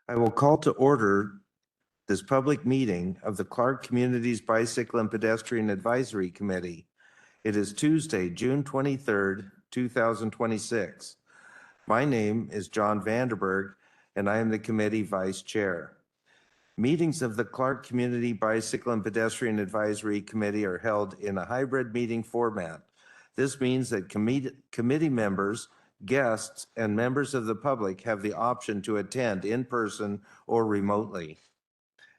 I will call to order this public meeting of the Clark Communities Bicycle and Pedestrian Advisory Committee. It is Tuesday, June 23rd, 2026. My name is John Vanderberg, and I am the committee vice chair. Meetings of the Clark Community Bicycle and Pedestrian Advisory Committee are held in a hybrid meeting format. This means that committee members, guests, and members of the public have the option to attend in person or remotely.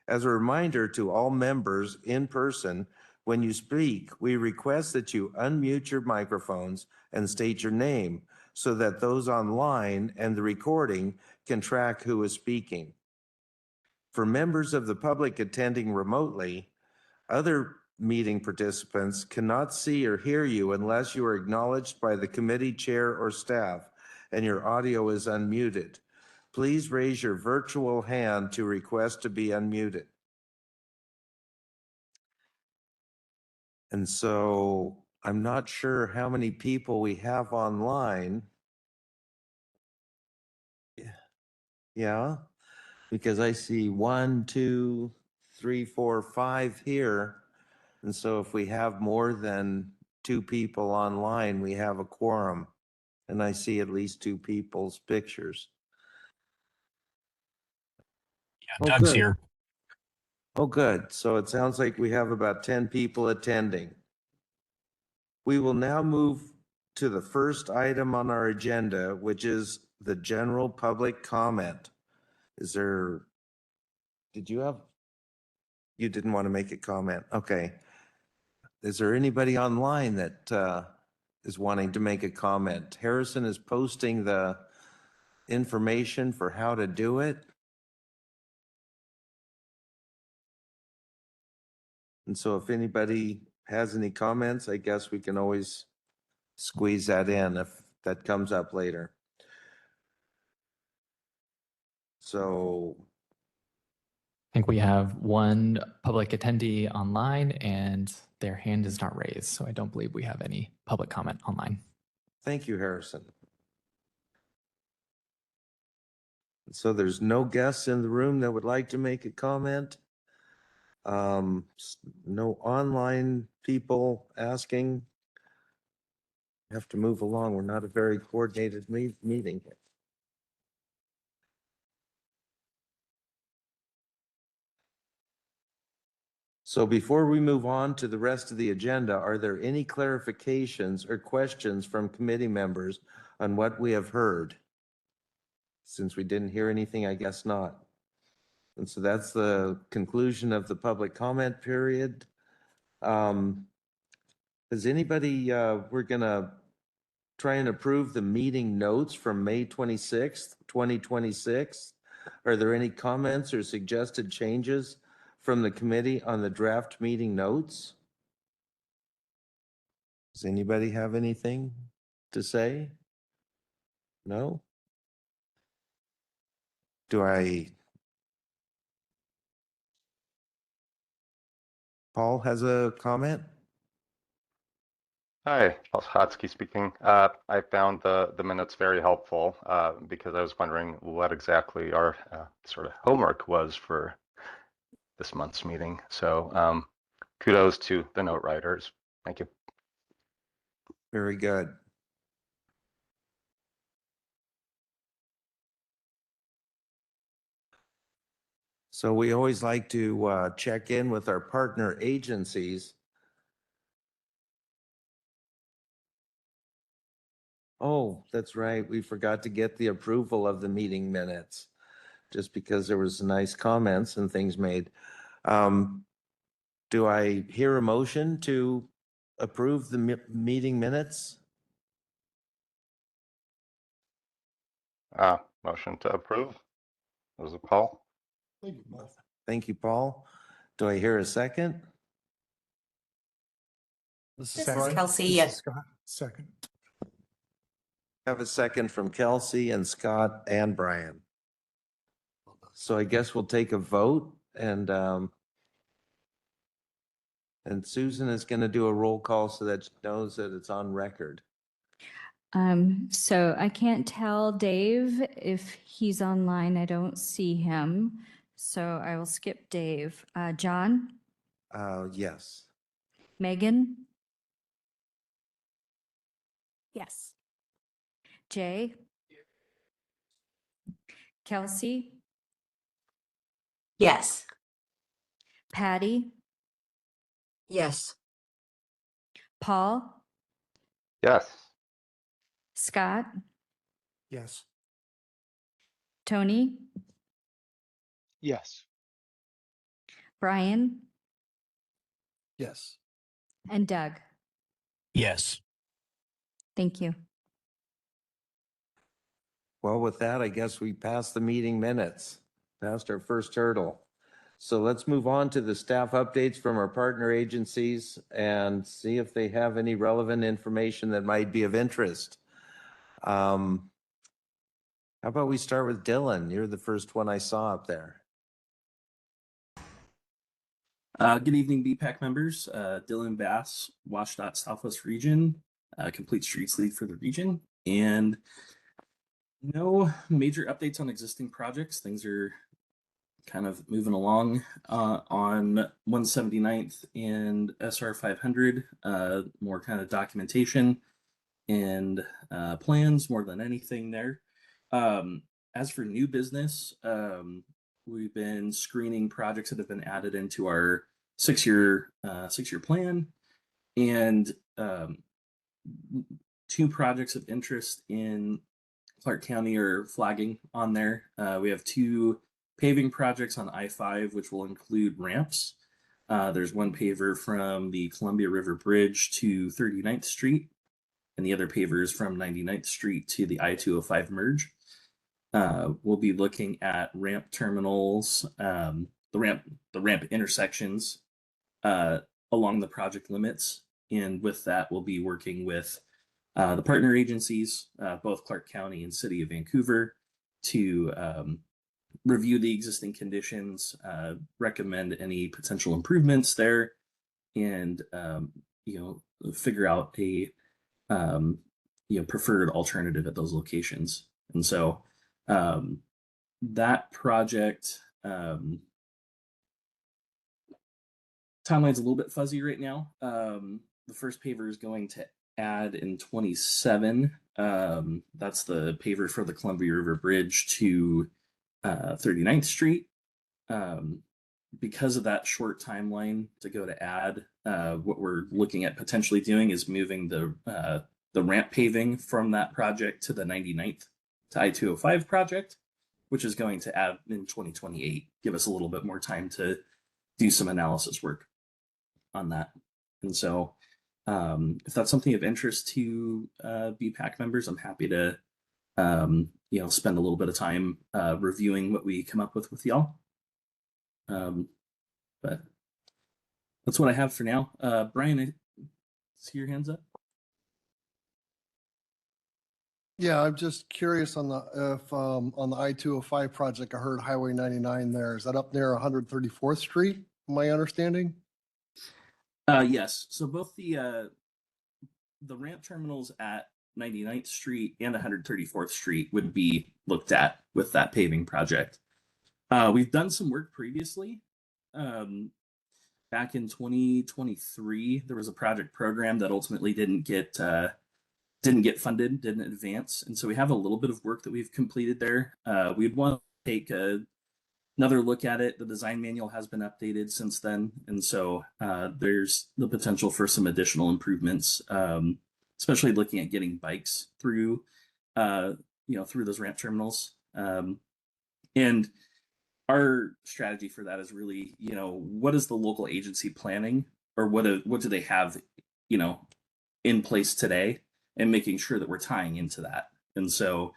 As a reminder to all members in person, when you speak, we request that you unmute your microphones and state your name so that those online and the recording can track who is speaking. For members of the public attending remotely, other meeting participants cannot see or hear you unless you are acknowledged by the committee chair or staff and your audio is unmuted. Please raise your virtual hand to request to be unmuted. And so I'm not sure how many people we have online. Yeah, because I see 1, 2, 3, 4, 5 here. And so if we have more than 2 people online, we have a quorum. And I see at least 2 people's pictures. Yeah, Doug's here. Oh, good. So it sounds like we have about 10 people attending. We will now move to the first item on our agenda, which is the general public comment. You didn't want to make a comment. Okay. Is there anybody online that is wanting to make a comment? Harrison is posting the information for how to do it. And so if anybody has any comments, I guess we can always squeeze that in if that comes up later. So I think we have one public attendee online and their hand is not raised. So I don't believe we have any public comment online. thank you, Harrison. So there's no guests in the room that would like to make a comment. No online people asking. Have to move along. We're not a very coordinated meeting here. So before we move on to the rest of the agenda, are there any clarifications or questions from committee members on what we have heard? Since we didn't hear anything, I guess not. And so that's the conclusion of the public comment period. Does anybody, we're gonna try and approve the meeting notes from May 26th, 2026. Are there any comments or suggested changes from the committee on the draft meeting notes? Does anybody have anything to say? No? Paul has a comment? Hi, Paul Schotsky speaking. I found the minutes very helpful because I was wondering what exactly our sort of homework was for this month's meeting. So kudos to the note writers. Thank you. Very good. So we always like to check in with our partner agencies. Oh, that's right. We forgot to get the approval of the meeting minutes just because there was nice comments and things made. Do I hear a motion to approve the meeting minutes? Motion to approve. Was it Paul? Thank you, Paul. Do I hear a second? This is Kelsey. Yes. Scott. Second. Have a second from Kelsey and Scott and Brian. So I guess we'll take a vote and Susan is going to do a roll call so that she knows that it's on record. So I can't tell Dave if he's online. I don't see him. So I will skip Dave. John, Yes. Megan, Yes. Jay, Kelsey, Yes. Patty, Yes. Paul, Yes. Scott, Yes. Tony, Yes. Brian, Yes. and Doug. Yes. Thank you. Well, with that, I guess we passed the meeting minutes, passed our first hurdle. So let's move on to the staff updates from our partner agencies and see if they have any relevant information that might be of interest. How about we start with Dylan? You're the first one I saw up there. Good evening, BPAC members. Dylan Bass, WashDOT Southwest Region, Complete Streets Lead for the region. And no major updates on existing projects. Things are kind of moving along on 179th and SR 500. More kind of documentation and plans more than anything there. As for new business, we've been screening projects that have been added into our six-year plan, and two projects of interest in Clark County are flagging on there. We have two paving projects on I-5, which will include ramps. There's one paver from the Columbia River Bridge to 39th Street, and the other paver is from 99th Street to the I-205 merge. We'll be looking at ramp terminals, the ramp intersections along the project limits, and with that, we'll be working with the partner agencies, both Clark County and City of Vancouver, to review the existing conditions, recommend any potential improvements there, and figure out a preferred alternative at those locations. And so that project timeline's a little bit fuzzy right now. The first paver is going to add in 27. That's the paver for the Columbia River Bridge to 39th Street. Because of that short timeline to go to add, what we're looking at potentially doing is moving the ramp paving from that project to the 99th to I-205 project, which is going to add in 2028, give us a little bit more time to do some analysis work on that. And so if that's something of interest to BPAC members, I'm happy to spend a little bit of time reviewing what we come up with y'all. But that's what I have for now. Brian, I see your hands up. Yeah, I'm just curious on the I-205 project. I heard Highway 99 there. Is that up near 134th Street? My understanding. Yes. So both the ramp terminals at 99th Street and 134th Street would be looked at with that paving project. We've done some work previously. Back in 2023, there was a project program that ultimately didn't get funded, didn't advance, and so we have a little bit of work that we've completed there. We'd want to take another look at it. The design manual has been updated since then, and so there's the potential for some additional improvements, especially looking at getting bikes through through those ramp terminals. And our strategy for that is really, what is the local agency planning, or what do they have, in place today, and making sure that we're tying into that. And so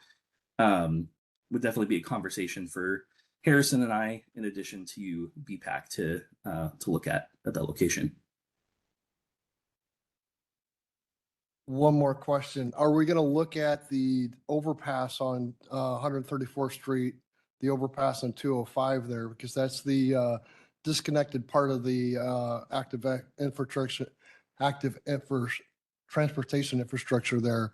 would definitely be a conversation for Harrison and I, in addition to BPAC, to look at that location. One more question. Are we going to look at the overpass on 134th Street, the overpass on 205 there? Because that's the disconnected part of the active transportation infrastructure there.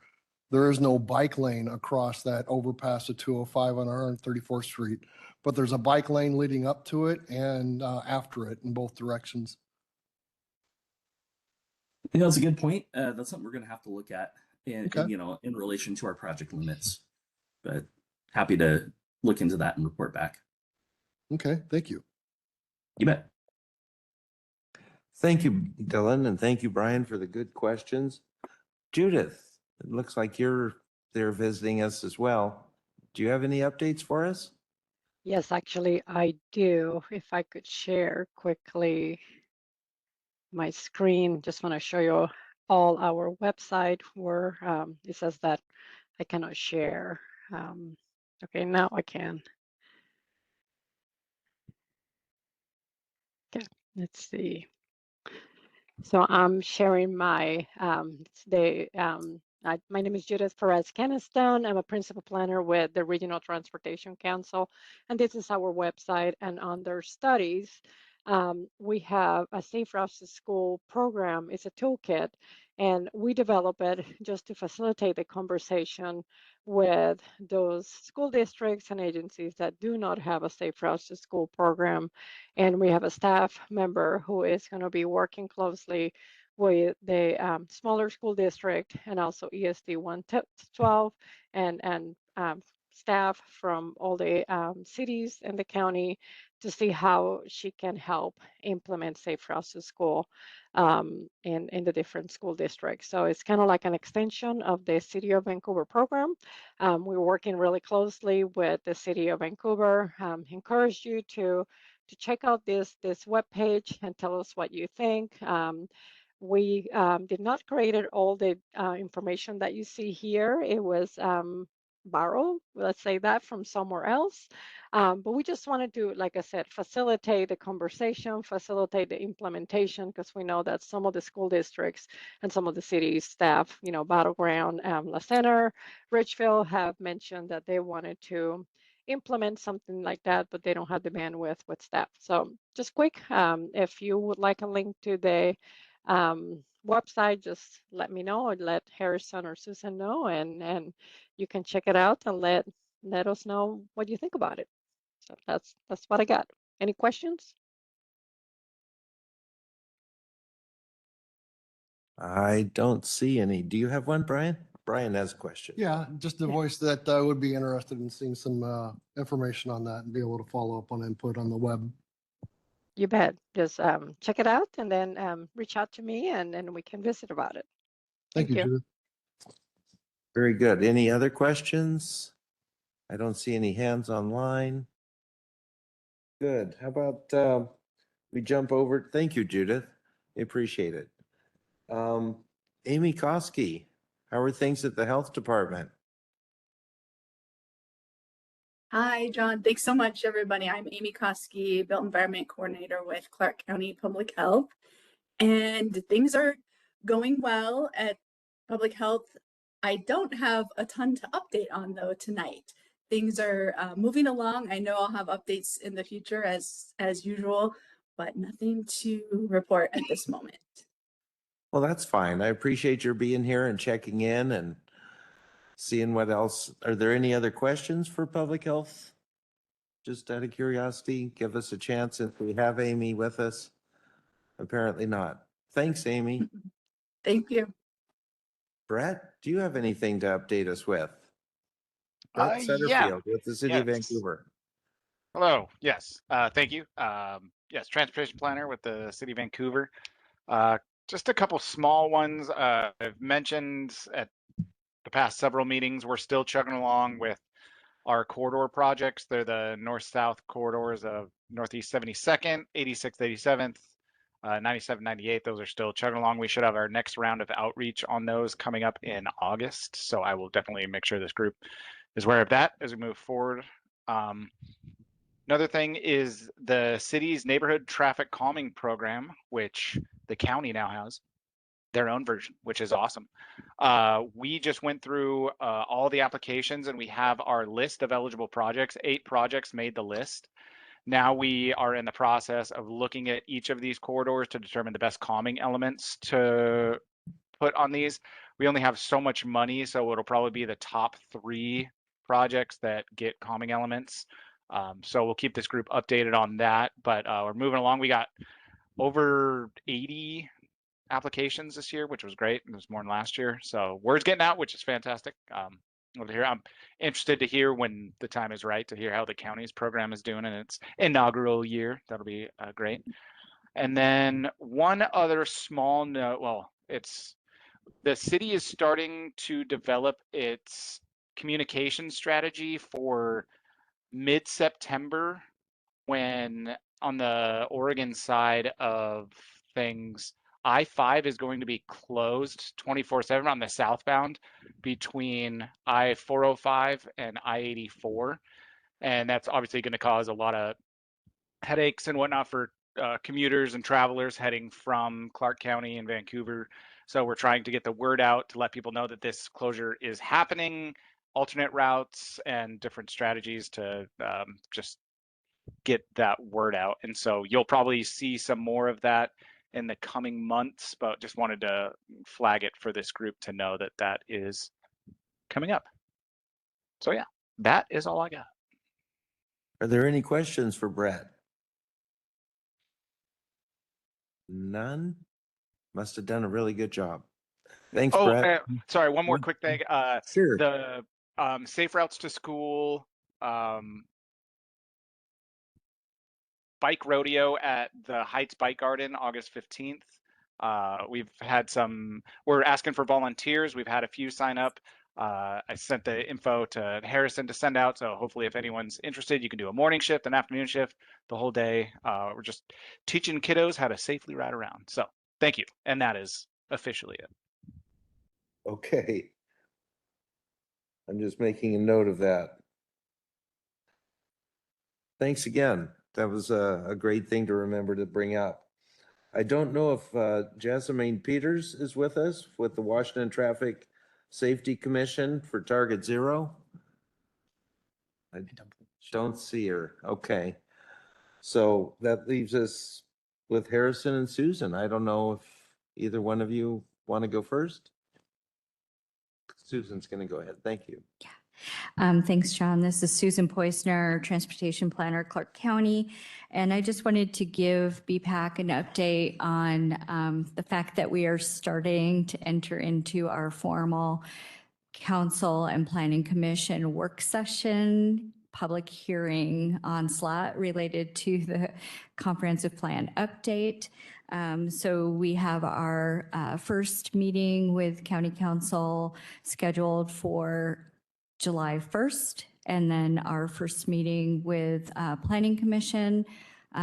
there is no bike lane across that overpass of 205 on 134th Street, but there's a bike lane leading up to it and after it in both directions. I think that's a good point. That's something we're going to have to look at, Okay. in relation to our project limits. But happy to look into that and report back. Okay, thank you. You bet. Thank you, Dylan, and thank you, Brian, for the good questions. Judith, it looks like you're there visiting us as well. Do you have any updates for us? Yes, actually, I do. If I could share quickly my screen, just want to show you all our website where it says that I cannot share. Okay, now I can. Okay, let's see. So I'm sharing my my name is Judith Perez Keniston. I'm a principal planner with the Regional Transportation Council, and this is our website. And under studies, we have a Safe Routes to School program. It's a toolkit, and we develop it just to facilitate the conversation with those school districts and agencies that do not have a Safe Routes to School program. And we have a staff member who is going to be working closely with the smaller school district and also ESD 112 and staff from all the cities in the county to see how she can help implement Safe Routes to School in the different school districts. So it's kind of like an extension of the City of Vancouver program. We're working really closely with the City of Vancouver. Encourage you to check out this webpage and tell us what you think. We did not create all the information that you see here. It was borrowed, let's say that, from somewhere else. But we just wanted to, like I said, facilitate the conversation, facilitate the implementation, because we know that some of the school districts and some of the city staff, Battleground, La Center, Richfield, have mentioned that they wanted to implement something like that, but they don't have the bandwidth with staff. So just quick, if you would like a link to the website, just let me know, or let Harrison or Susan know, and you can check it out and let us know what you think about it. So that's what I got. Any questions? I don't see any. Do you have one, Brian? Brian has a question. Yeah, just a Yeah. voice that I would be interested in seeing some information on that and be able to follow up on input on the web. You bet. Just check it out and then reach out to me and we can visit about it. Thank you, Judith. Very good. Any other questions? I don't see any hands online. Good. How about we jump over? Thank you, Judith. I appreciate it. Amy Koski, how are things at the health department? Hi, John. Thanks so much, everybody. I'm Amy Koski, Built Environment Coordinator with Clark County Public Health. And things are going well at Public Health. I don't have a ton to update on, though, tonight. Things are moving along. I know I'll have updates in the future as usual, but nothing to report at this moment. Well, that's fine. I appreciate your being here and checking in and seeing what else. Are there any other questions for public health? Just out of curiosity, give us a chance if we have Amy with us. Apparently not. Thanks, Amy. Thank you. Brett, do you have anything to update us with? Brett Setterfield with the City of Vancouver. Hello. Yes. Thank you. Yes, transportation planner with the City of Vancouver. Just a couple small ones. I've mentioned at the past several meetings, we're still chugging along with our corridor projects. They're the north-south corridors of Northeast 72nd, 86th, 87th, 97, 98. Those are still chugging along. We should have our next round of outreach on those coming up in August. So I will definitely make sure this group is aware of that as we move forward. Another thing is the city's neighborhood traffic calming program, which the county now has their own version, which is awesome. We just went through all the applications and we have our list of eligible projects. 8 projects made the list. Now we are in the process of looking at each of these corridors to determine the best calming elements to put on these. we only have so much money, so it'll probably be the top 3 projects that get calming elements. So we'll keep this group updated on that, but we're moving along. We got over 80 applications this year, which was great. It was more than last year. So word's getting out, which is fantastic. I'm interested to hear when the time is right to hear how the county's program is doing in its inaugural year. That'll be great. And then one other small note, well, it's the city is starting to develop its communication strategy for mid-September, when on the Oregon side of things, I-5 is going to be closed 24/7 on the southbound between I-405 and I-84. And that's obviously going to cause a lot of headaches and whatnot for commuters and travelers heading from Clark County and Vancouver. So we're trying to get the word out to let people know that this closure is happening, alternate routes, and different strategies to just get that word out. And so you'll probably see some more of that in the coming months, but just wanted to flag it for this group to know that that is coming up. So yeah, that is all I got. Are there any questions for Brett? None? Must have done a really good job. Thanks, Oh, Brett. sorry, one more quick thing. Sure. The safe routes to school bike rodeo at the Heights Bike Garden, August 15th. We're asking for volunteers. We've had a few sign up. I sent the info to Harrison to send out. So hopefully if anyone's interested, you can do a morning shift, an afternoon shift, the whole day. We're just teaching kiddos how to safely ride around. So thank you. And that is officially it. Okay. I'm just making a note of that. Thanks again. That was a great thing to remember to bring up. I don't know if Jessamine Peters is with us with the Washington Traffic Safety Commission for Target Zero. I don't see her. Okay. So that leaves us with Harrison and Susan. I don't know if either one of you want to go first. Susan's going to go ahead. Thank you. Thanks, John. This is Susan Poisner, Transportation Planner, Clark County. And I just wanted to give BPAC an update on the fact that we are starting to enter into our formal Council and Planning Commission work session, public hearing onslaught related to the comprehensive plan update. So we have our first meeting with County Council scheduled for July 1st, and then our first meeting with Planning Commission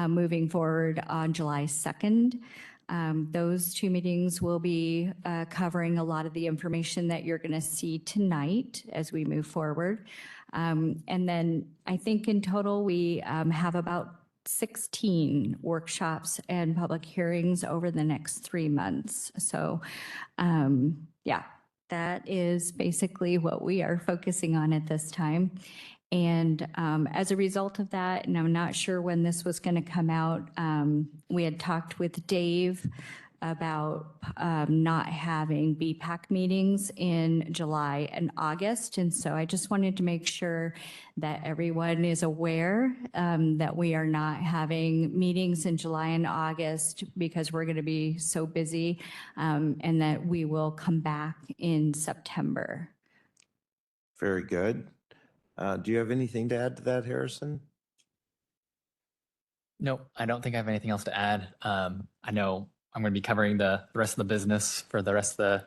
moving forward on July 2nd. Those 2 meetings will be covering a lot of the information that you're going to see tonight as we move forward. And then I think in total we have about 16 workshops and public hearings over the next 3 months. So yeah, that is basically what we are focusing on at this time. And as a result of that, and I'm not sure when this was going to come out, we had talked with Dave about not having BPAC meetings in July and August. And so I just wanted to make sure that everyone is aware that we are not having meetings in July and August because we're going to be so busy, and that we will come back in September. Very good. Do you have anything to add to that, Harrison? No, I don't think I have anything else to add. I know I'm going to be covering the rest of the business for the rest of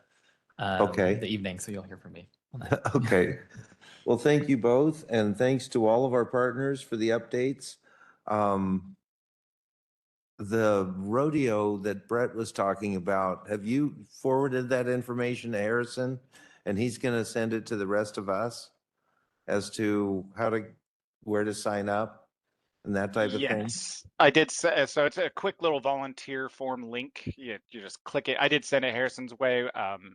the evening, so you'll hear from me on that. Okay. Well, thank you both, and thanks to all of our partners for the updates. The rodeo that Brett was talking about, have you forwarded that information to Harrison? And he's going to send it to the rest of us as to where to sign up and that type of thing? Yes, I did. So it's a quick little volunteer form link. You just click it. I did send it Harrison's way.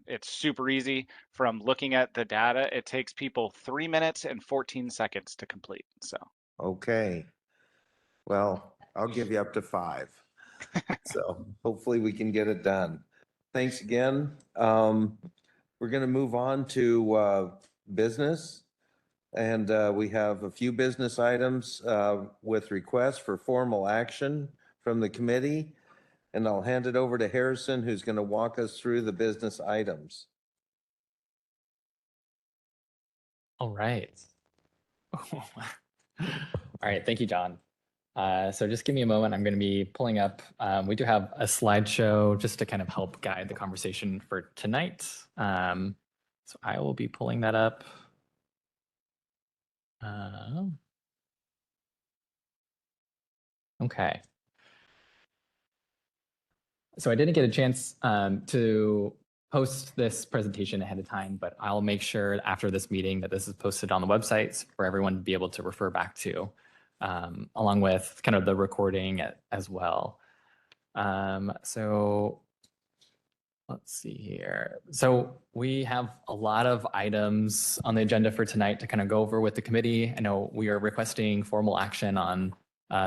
It's super easy. From looking at the data, it takes people 3 minutes and 14 seconds to complete. So Okay. Well, I'll give you up to 5. So hopefully we can get it done. Thanks again. We're we're going to move on to business. And we have a few business items with requests for formal action from the committee. And I'll hand it over to Harrison, who's going to walk us through the business items. All right. All right. Thank you, John. So just give me a moment. I'm going to be pulling up. We do have a slideshow just to kind of help guide the conversation for tonight. So I will be pulling that up. Okay. So I didn't get a chance to post this presentation ahead of time, but I'll make sure after this meeting that this is posted on the websites for everyone to be able to refer back to, along with kind of the recording as well. So let's see here. So we have a lot of items on the agenda for tonight to kind of go over with the committee. I know we are requesting formal action on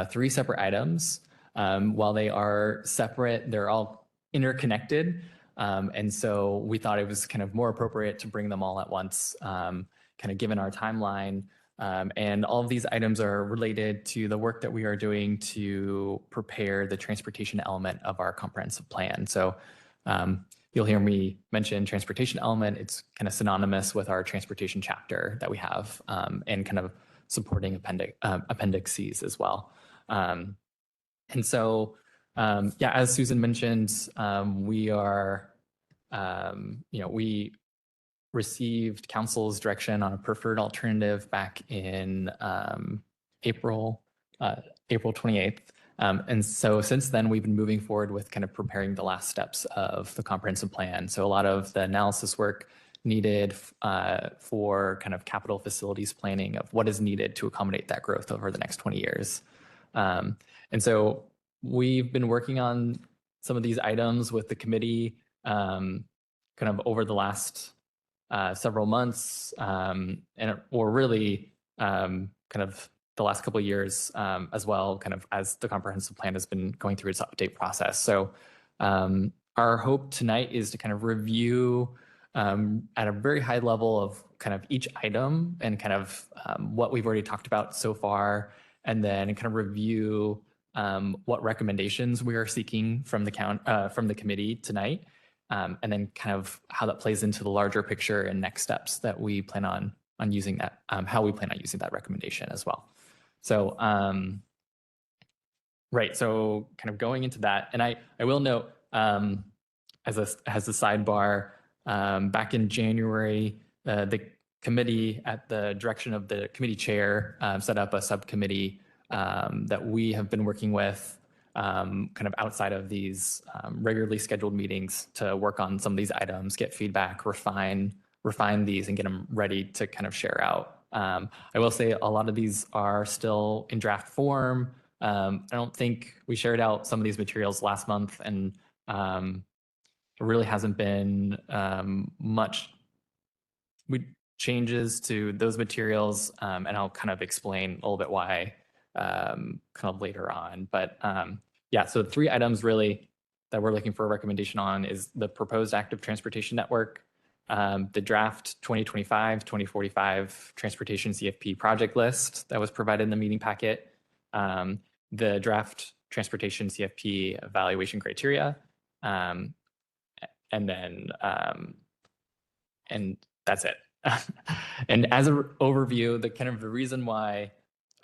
3 separate items. While they are separate, they're all interconnected. And so we thought it was kind of more appropriate to bring them all at once, kind of given our timeline. And all of these items are related to the work that we are doing to prepare the transportation element of our comprehensive plan. So you'll hear me mention transportation element. It's kind of synonymous with our transportation chapter that we have, and kind of supporting appendices as well. And so, yeah, as Susan mentioned, we are, we received council's direction on a preferred alternative back in April 28th. And so since then, we've been moving forward with kind of preparing the last steps of the comprehensive plan. So a lot of the analysis work needed for kind of capital facilities planning of what is needed to accommodate that growth over the next 20 years. And so we've been working on some of these items with the committee kind of over the last several months, or really kind of the last couple of years as well, kind of as the comprehensive plan has been going through its update process. So our hope tonight is to kind of review at a very high level of kind of each item and kind of what we've already talked about so far, and then kind of review what recommendations we are seeking from the committee tonight, and then kind of how that plays into the larger picture and next steps that we plan on using that, how we plan on using that recommendation as well. So, right, so kind of going into that, and I will note as a sidebar, back in January, the committee, at the direction of the committee chair, set up a subcommittee that we have been working with kind of outside of these regularly scheduled meetings to work on some of these items, get feedback, refine these, and get them ready to kind of share out. I will say a lot of these are still in draft form. I don't think we shared out some of these materials last month, and there really hasn't been much changes to those materials, and I'll kind of explain a little bit why kind of later on. But yeah, so 3 items really that we're looking for a recommendation on is the proposed active transportation network, the draft 2025-2045 transportation CFP project list that was provided in the meeting packet, the draft transportation CFP evaluation criteria, and then and that's it. And as an overview, the kind of the reason why,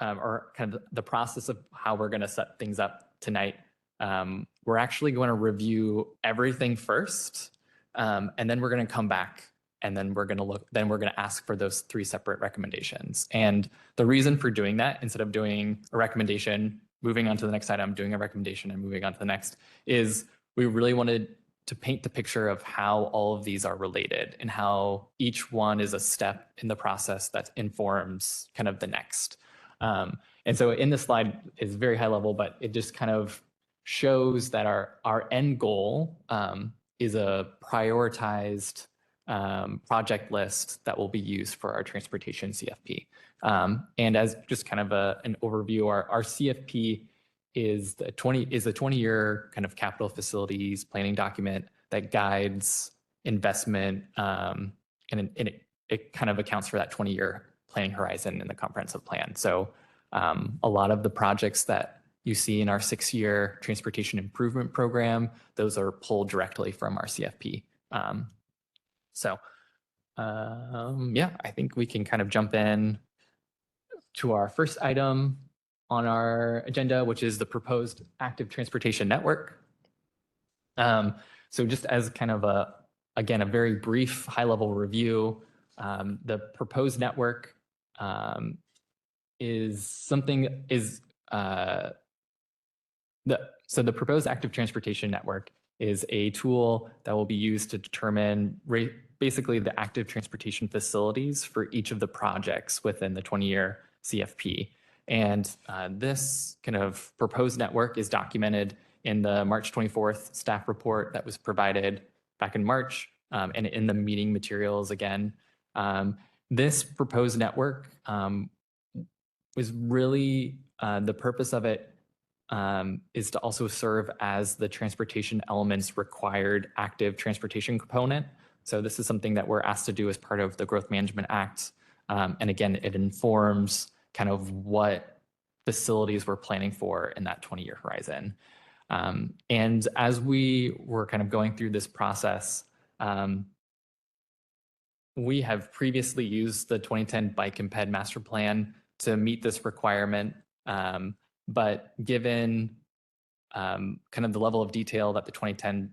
or kind of the process of how we're going to set things up tonight, we're actually going to review everything first, and then we're going to come back, and then we're going to ask for those 3 separate recommendations. And the reason for doing that, instead of doing a recommendation, moving on to the next item, doing a recommendation and moving on to the next, is we really wanted to paint the picture of how all of these are related and how each one is a step in the process that informs kind of the next. And so in this slide is very high level, but it just kind of shows that our end goal is a prioritized project list that will be used for our transportation CFP. And as just kind of an overview, our CFP is a 20-year kind of capital facilities planning document that guides investment, and it kind of accounts for that 20-year planning horizon in the comprehensive plan. So a lot of the projects that you see in our 6-year transportation improvement program, those are pulled directly from our CFP. Yeah, I think we can kind of jump in to our first item on our agenda, which is the proposed active transportation network. So just as kind of again, a very brief high-level review, the proposed network so the proposed active transportation network is a tool that will be used to determine basically the active transportation facilities for each of the projects within the 20-year CFP. And this kind of proposed network is documented in the March 24th staff report that was provided back in March, and in the meeting materials again. This proposed network was really, the purpose of it is to also serve as the transportation elements required active transportation component. So this is something that we're asked to do as part of the Growth Management Act. And again, it informs kind of what facilities we're planning for in that 20-year horizon. And as we were kind of going through this process, we have previously used the 2010 Bike and Ped Master Plan to meet this requirement. But given kind of the level of detail that the 2010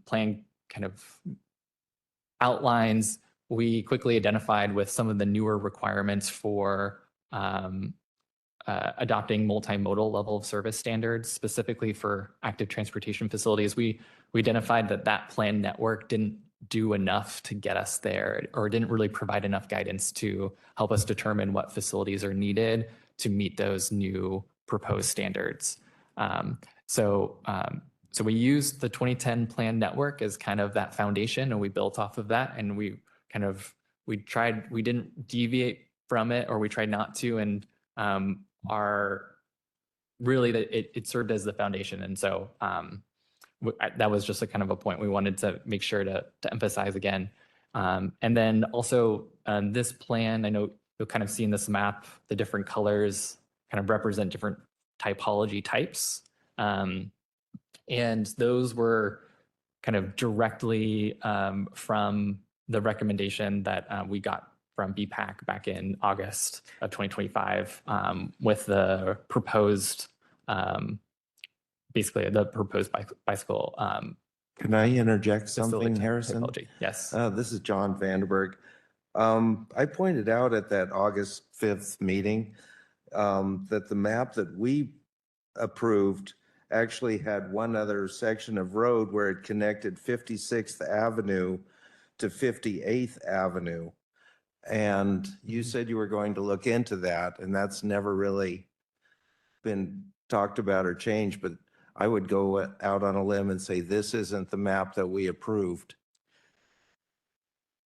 plan kind of outlines, we quickly identified with some of the newer requirements for adopting multimodal level of service standards, specifically for active transportation facilities. We identified that plan network didn't do enough to get us there, or didn't really provide enough guidance to help us determine what facilities are needed to meet those new proposed standards. So we used the 2010 plan network as kind of that foundation, and we built off of that, and we didn't deviate from it, or we tried not to, and it served as the foundation. And so that was just a kind of a point we wanted to make sure to emphasize again. And then also this plan, I know you'll kind of see in this map, the different colors kind of represent different typology types. And those were kind of directly from the recommendation that we got from BPAC back in August of 2025 with the proposed, basically the proposed bicycle. Can I interject facility something, Harrison? typology. Yes. This is John Vanderberg. I pointed out at that August 5th meeting that the map that we approved actually had one other section of road where it connected 56th Avenue to 58th Avenue. And you said you were going to look into that, and that's never really been talked about or changed, but I would go out on a limb and say this isn't the map that we approved.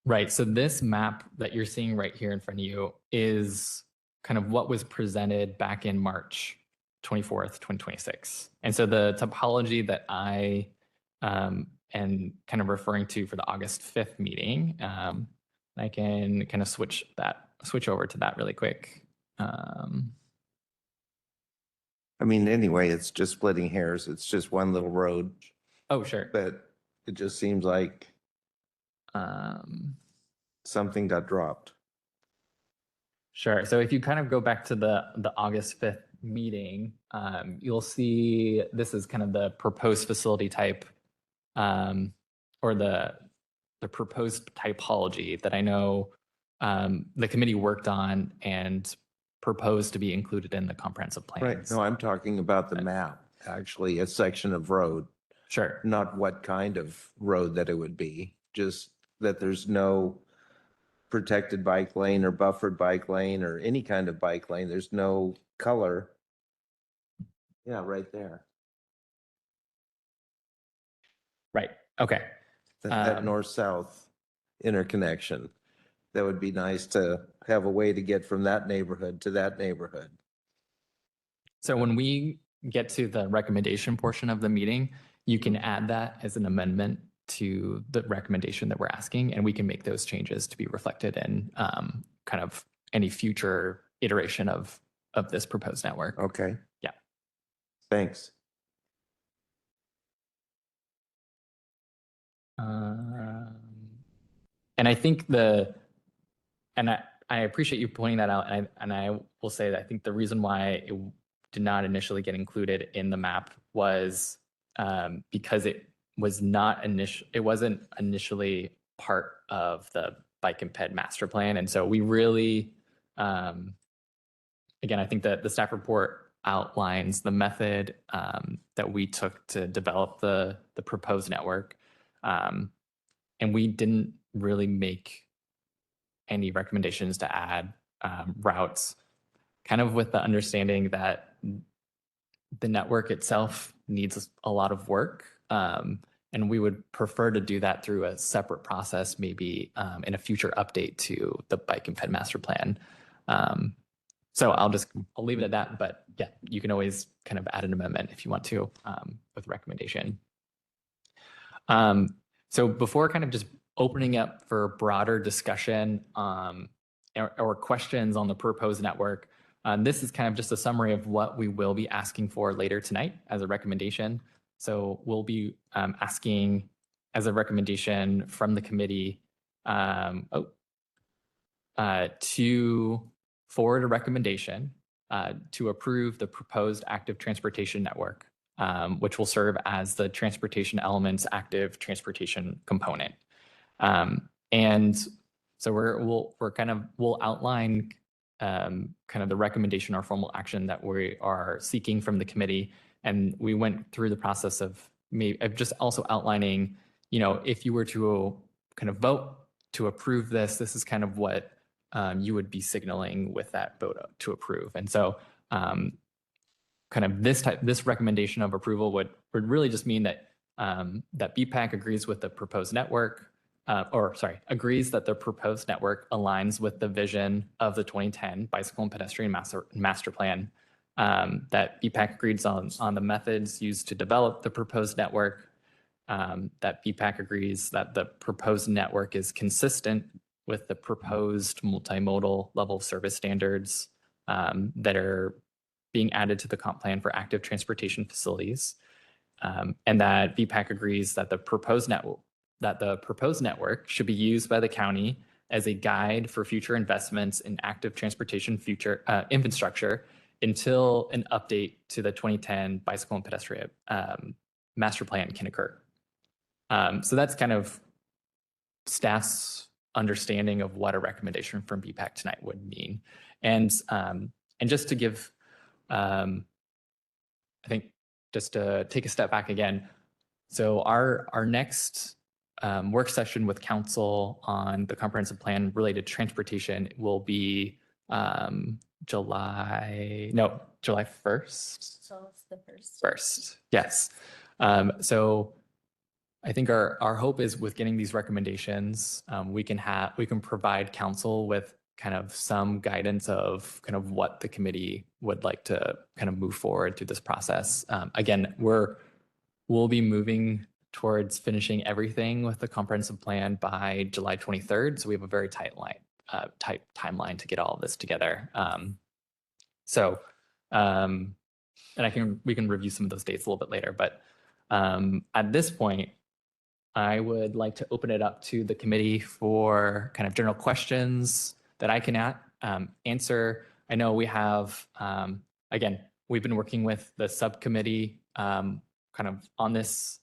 Right. So this map that you're seeing right here in front of you is kind of what was presented back in March 24th, 2026. And so the topology that I am kind of referring to for the August 5th meeting, I can kind of switch over to that really quick. I mean, anyway, it's just splitting hairs. It's just one little road, Oh, sure. but it just seems like something got dropped. Sure. So if you kind of go back to the August 5th meeting, you'll see this is kind of the proposed facility type, or the proposed typology that I know the committee worked on and proposed to be included in the comprehensive plans. Right. No, I'm talking about the map, actually, a section of road, Sure. not what kind of road that it would be, just that there's no protected bike lane or buffered bike lane or any kind of bike lane. There's no color. Yeah, right there. Right. Okay. That north-south interconnection. That would be nice to have a way to get from that neighborhood to that neighborhood. So when we get to the recommendation portion of the meeting, you can add that as an amendment to the recommendation that we're asking, and we can make those changes to be reflected in kind of any future iteration of this proposed network. Okay. Yeah. Thanks. And I think I appreciate you pointing that out, and I will say that I think the reason why it did not initially get included in the map was because it wasn't initially part of the bike and ped master plan, and so we really, again, I think that the staff report outlines the method that we took to develop the proposed network, and we didn't really make any recommendations to add routes, kind of with the understanding that the network itself needs a lot of work. And we would prefer to do that through a separate process, maybe in a future update to the bike and ped master plan. So I'll leave it at that, but yeah, you can always kind of add an amendment if you want to with recommendation. So before kind of just opening up for broader discussion or questions on the proposed network, this is kind of just a summary of what we will be asking for later tonight as a recommendation. So we'll be asking as a recommendation from the committee to forward a recommendation to approve the proposed active transportation network, which will serve as the transportation elements active transportation component. And so we'll outline kind of the recommendation or formal action that we are seeking from the committee. And we went through the process of just also outlining, if you were to kind of vote to approve this, this is kind of what you would be signaling with that vote to approve. And so kind of this recommendation of approval would really just mean that that BPAC agrees with the proposed network, agrees that the proposed network aligns with the vision of the 2010 Bicycle and Pedestrian Master Plan, that BPAC agrees on the methods used to develop the proposed network, that BPAC agrees that the proposed network is consistent with the proposed multimodal level of service standards that are being added to the comp plan for active transportation facilities, and that BPAC agrees that the proposed network should be used by the county as a guide for future investments in active transportation infrastructure until an update to the 2010 Bicycle and Pedestrian Master Plan can occur. So that's kind of staff's understanding of what a recommendation from BPAC tonight would mean. And just to give, I think just to take a step back again, so our next work session with council on the comprehensive plan related to transportation will be July 1st. So it's the First, yes. So I think our hope is with getting these recommendations, we can provide council with kind of some guidance of kind of what the committee would like to kind of move forward through this process. Again, we'll be moving towards finishing everything with the comprehensive plan by July 23rd. So we have a very tight timeline to get all of this together. And we can review some of those dates a little bit later, but at this point, I would like to open it up to the committee for kind of general questions that I can answer. I know we have, again, we've been working with the subcommittee kind of on this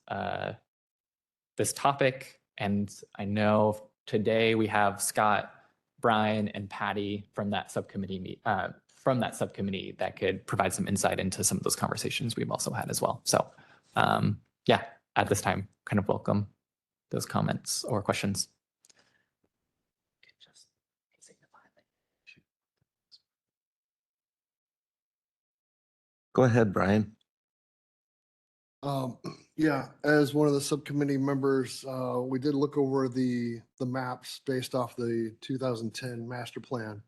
topic, and I know today we have Scott, Brian, and Patty from that subcommittee that could provide some insight into some of those conversations we've also had as well. So yeah, at this time, kind of welcome those comments or questions. Go ahead, Brian. Yeah, as one of the subcommittee members, we did look over the maps based off the 2010 master plan.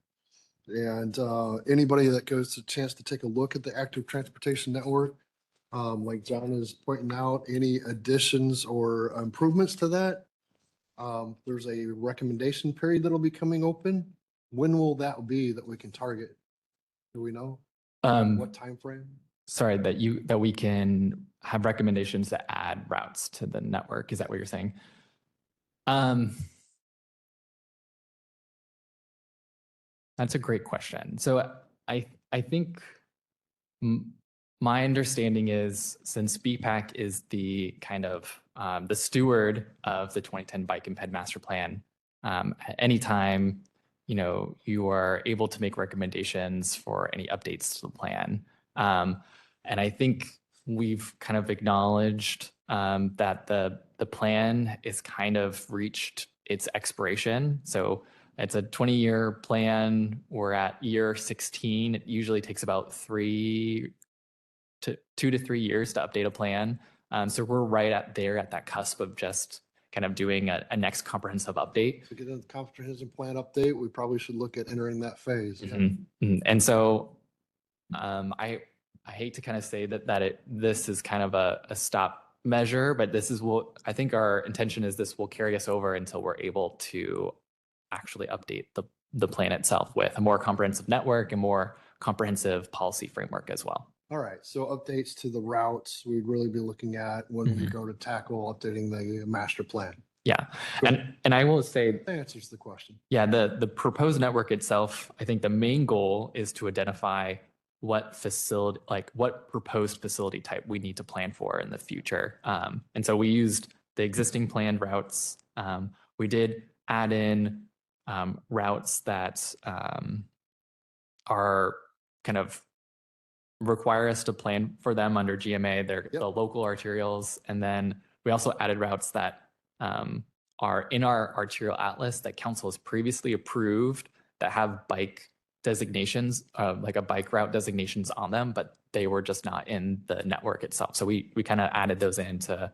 And anybody that goes a chance to take a look at the active transportation network, Like John is pointing out, any additions or improvements to that? There's a recommendation period that'll be coming open. When will that be that we can target? Do we know? What time frame? Sorry, that we can have recommendations to add routes to the network. Is that what you're saying? That's a great question. So I think my understanding is, since BPAC is the kind of the steward of the 2010 Bike and Ped Master Plan, at any time, you are able to make recommendations for any updates to the plan. And I think we've kind of acknowledged that the plan is kind of reached its expiration. So it's a 20-year plan. We're at year 16. It usually takes about 2 to 3 years to update a plan. So we're right at that cusp of just kind of doing a next comprehensive update. To get a comprehensive plan update, we probably should look at entering that phase. Yeah. And so I hate to kind of say that this is kind of a stop measure, but this is what I think our intention is. This will carry us over until we're able to actually update the plan itself with a more comprehensive network and more comprehensive policy framework as well. All right, so updates to the routes we'd really be looking at when we go to tackle updating the master plan. Yeah, and I will say That answers the question. Yeah, the proposed network itself, I think the main goal is to identify what proposed facility type we need to plan for in the future. And so we used the existing planned routes. We did add in routes that are kind of require us to plan for them under GMA. They're the local arterials. And then we also added routes that are in our arterial atlas that council has previously approved that have bike designations, like a bike route designations on them, but they were just not in the network itself. So we kind of added those in to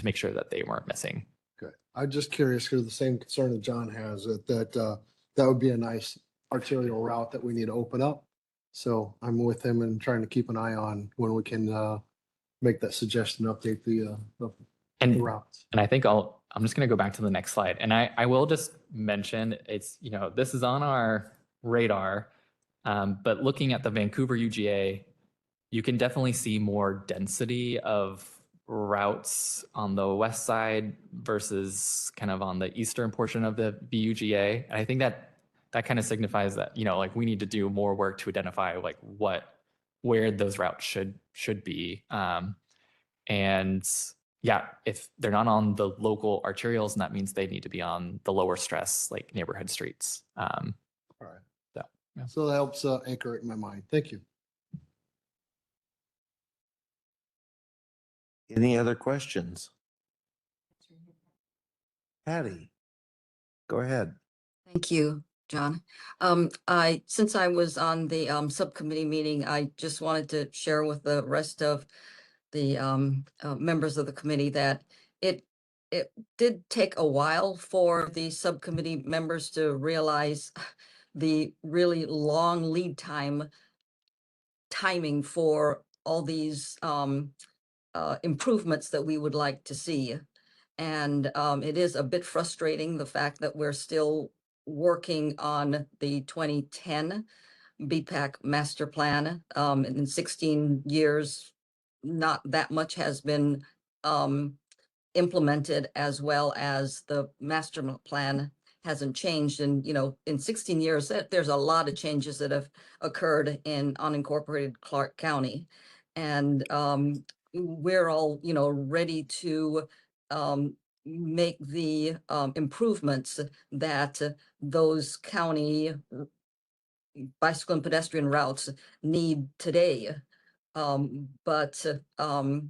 make sure that they weren't missing. Good. I'm just curious because the same concern that John has, that would be a nice arterial route that we need to open up. So I'm with him and trying to keep an eye on when we can make that suggestion, update the routes. And I think I'm just going to go back to the next slide. And I will just mention it's, this is on our radar, but looking at the Vancouver UGA, you can definitely see more density of routes on the west side versus kind of on the eastern portion of the VUGA. And I think that kind of signifies that, like we need to do more work to identify like where those routes should be. And yeah, if they're not on the local arterials, and that means they need to be on the lower stress, like neighborhood streets. All right. So, yeah. So that helps anchor it in my mind. Thank you. Any other questions? Patty, go ahead. Thank you, John. Since I was on the subcommittee meeting, I just wanted to share with the rest of the members of the committee that it did take a while for the subcommittee members to realize the really long lead timing for all these improvements that we would like to see. And it is a bit frustrating, the fact that we're still working on the 2010 BPAC master plan. In 16 years, not that much has been implemented, as well as the master plan hasn't changed. And, in 16 years, there's a lot of changes that have occurred in unincorporated Clark County. And we're all, ready to make the improvements that those county bicycle and pedestrian routes need today. But I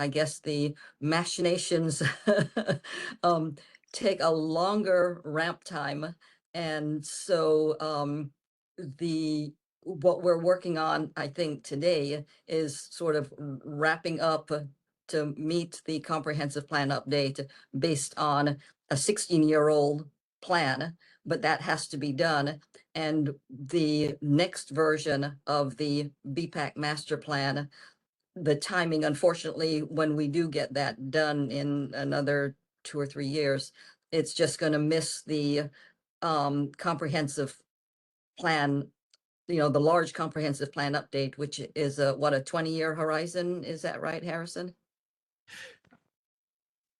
guess the machinations take a longer ramp time. And so what we're working on, I think today, is sort of wrapping up to meet the comprehensive plan update based on a 16-year-old plan, but that has to be done. And the next version of the BPAC master plan the timing, unfortunately, when we do get that done in another 2 or 3 years, it's just gonna miss the comprehensive plan, the large comprehensive plan update, which is a 20-year horizon? Is that right, Harrison?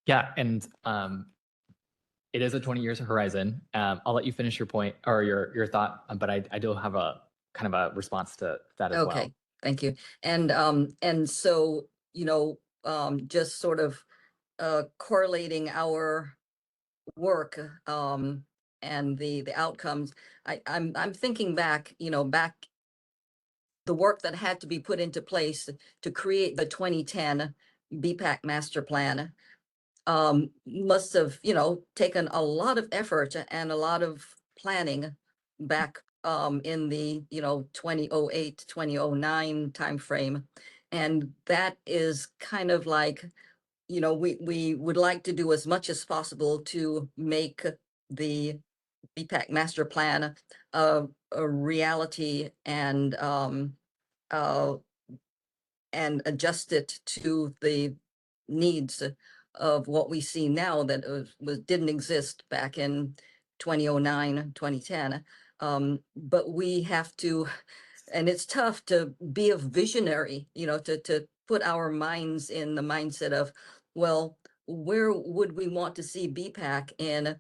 Yeah, and it is a 20 years horizon. I'll let you finish your point or your thought, but I do have a kind of a response to that as well. Okay, thank you. And so, just sort of correlating our work and the outcomes, I'm thinking back, back the work that had to be put into place to create the 2010 BPAC master plan must have, taken a lot of effort and a lot of planning back in the, 2008, 2009 timeframe. And that is kind of like, we would like to do as much as possible to make the BPAC master plan a reality uh, and adjust it to the needs of what we see now that didn't exist back in 2009, 2010. But we have to, and it's tough to be a visionary, to put our minds in the mindset of, well, where would we want to see BPAC in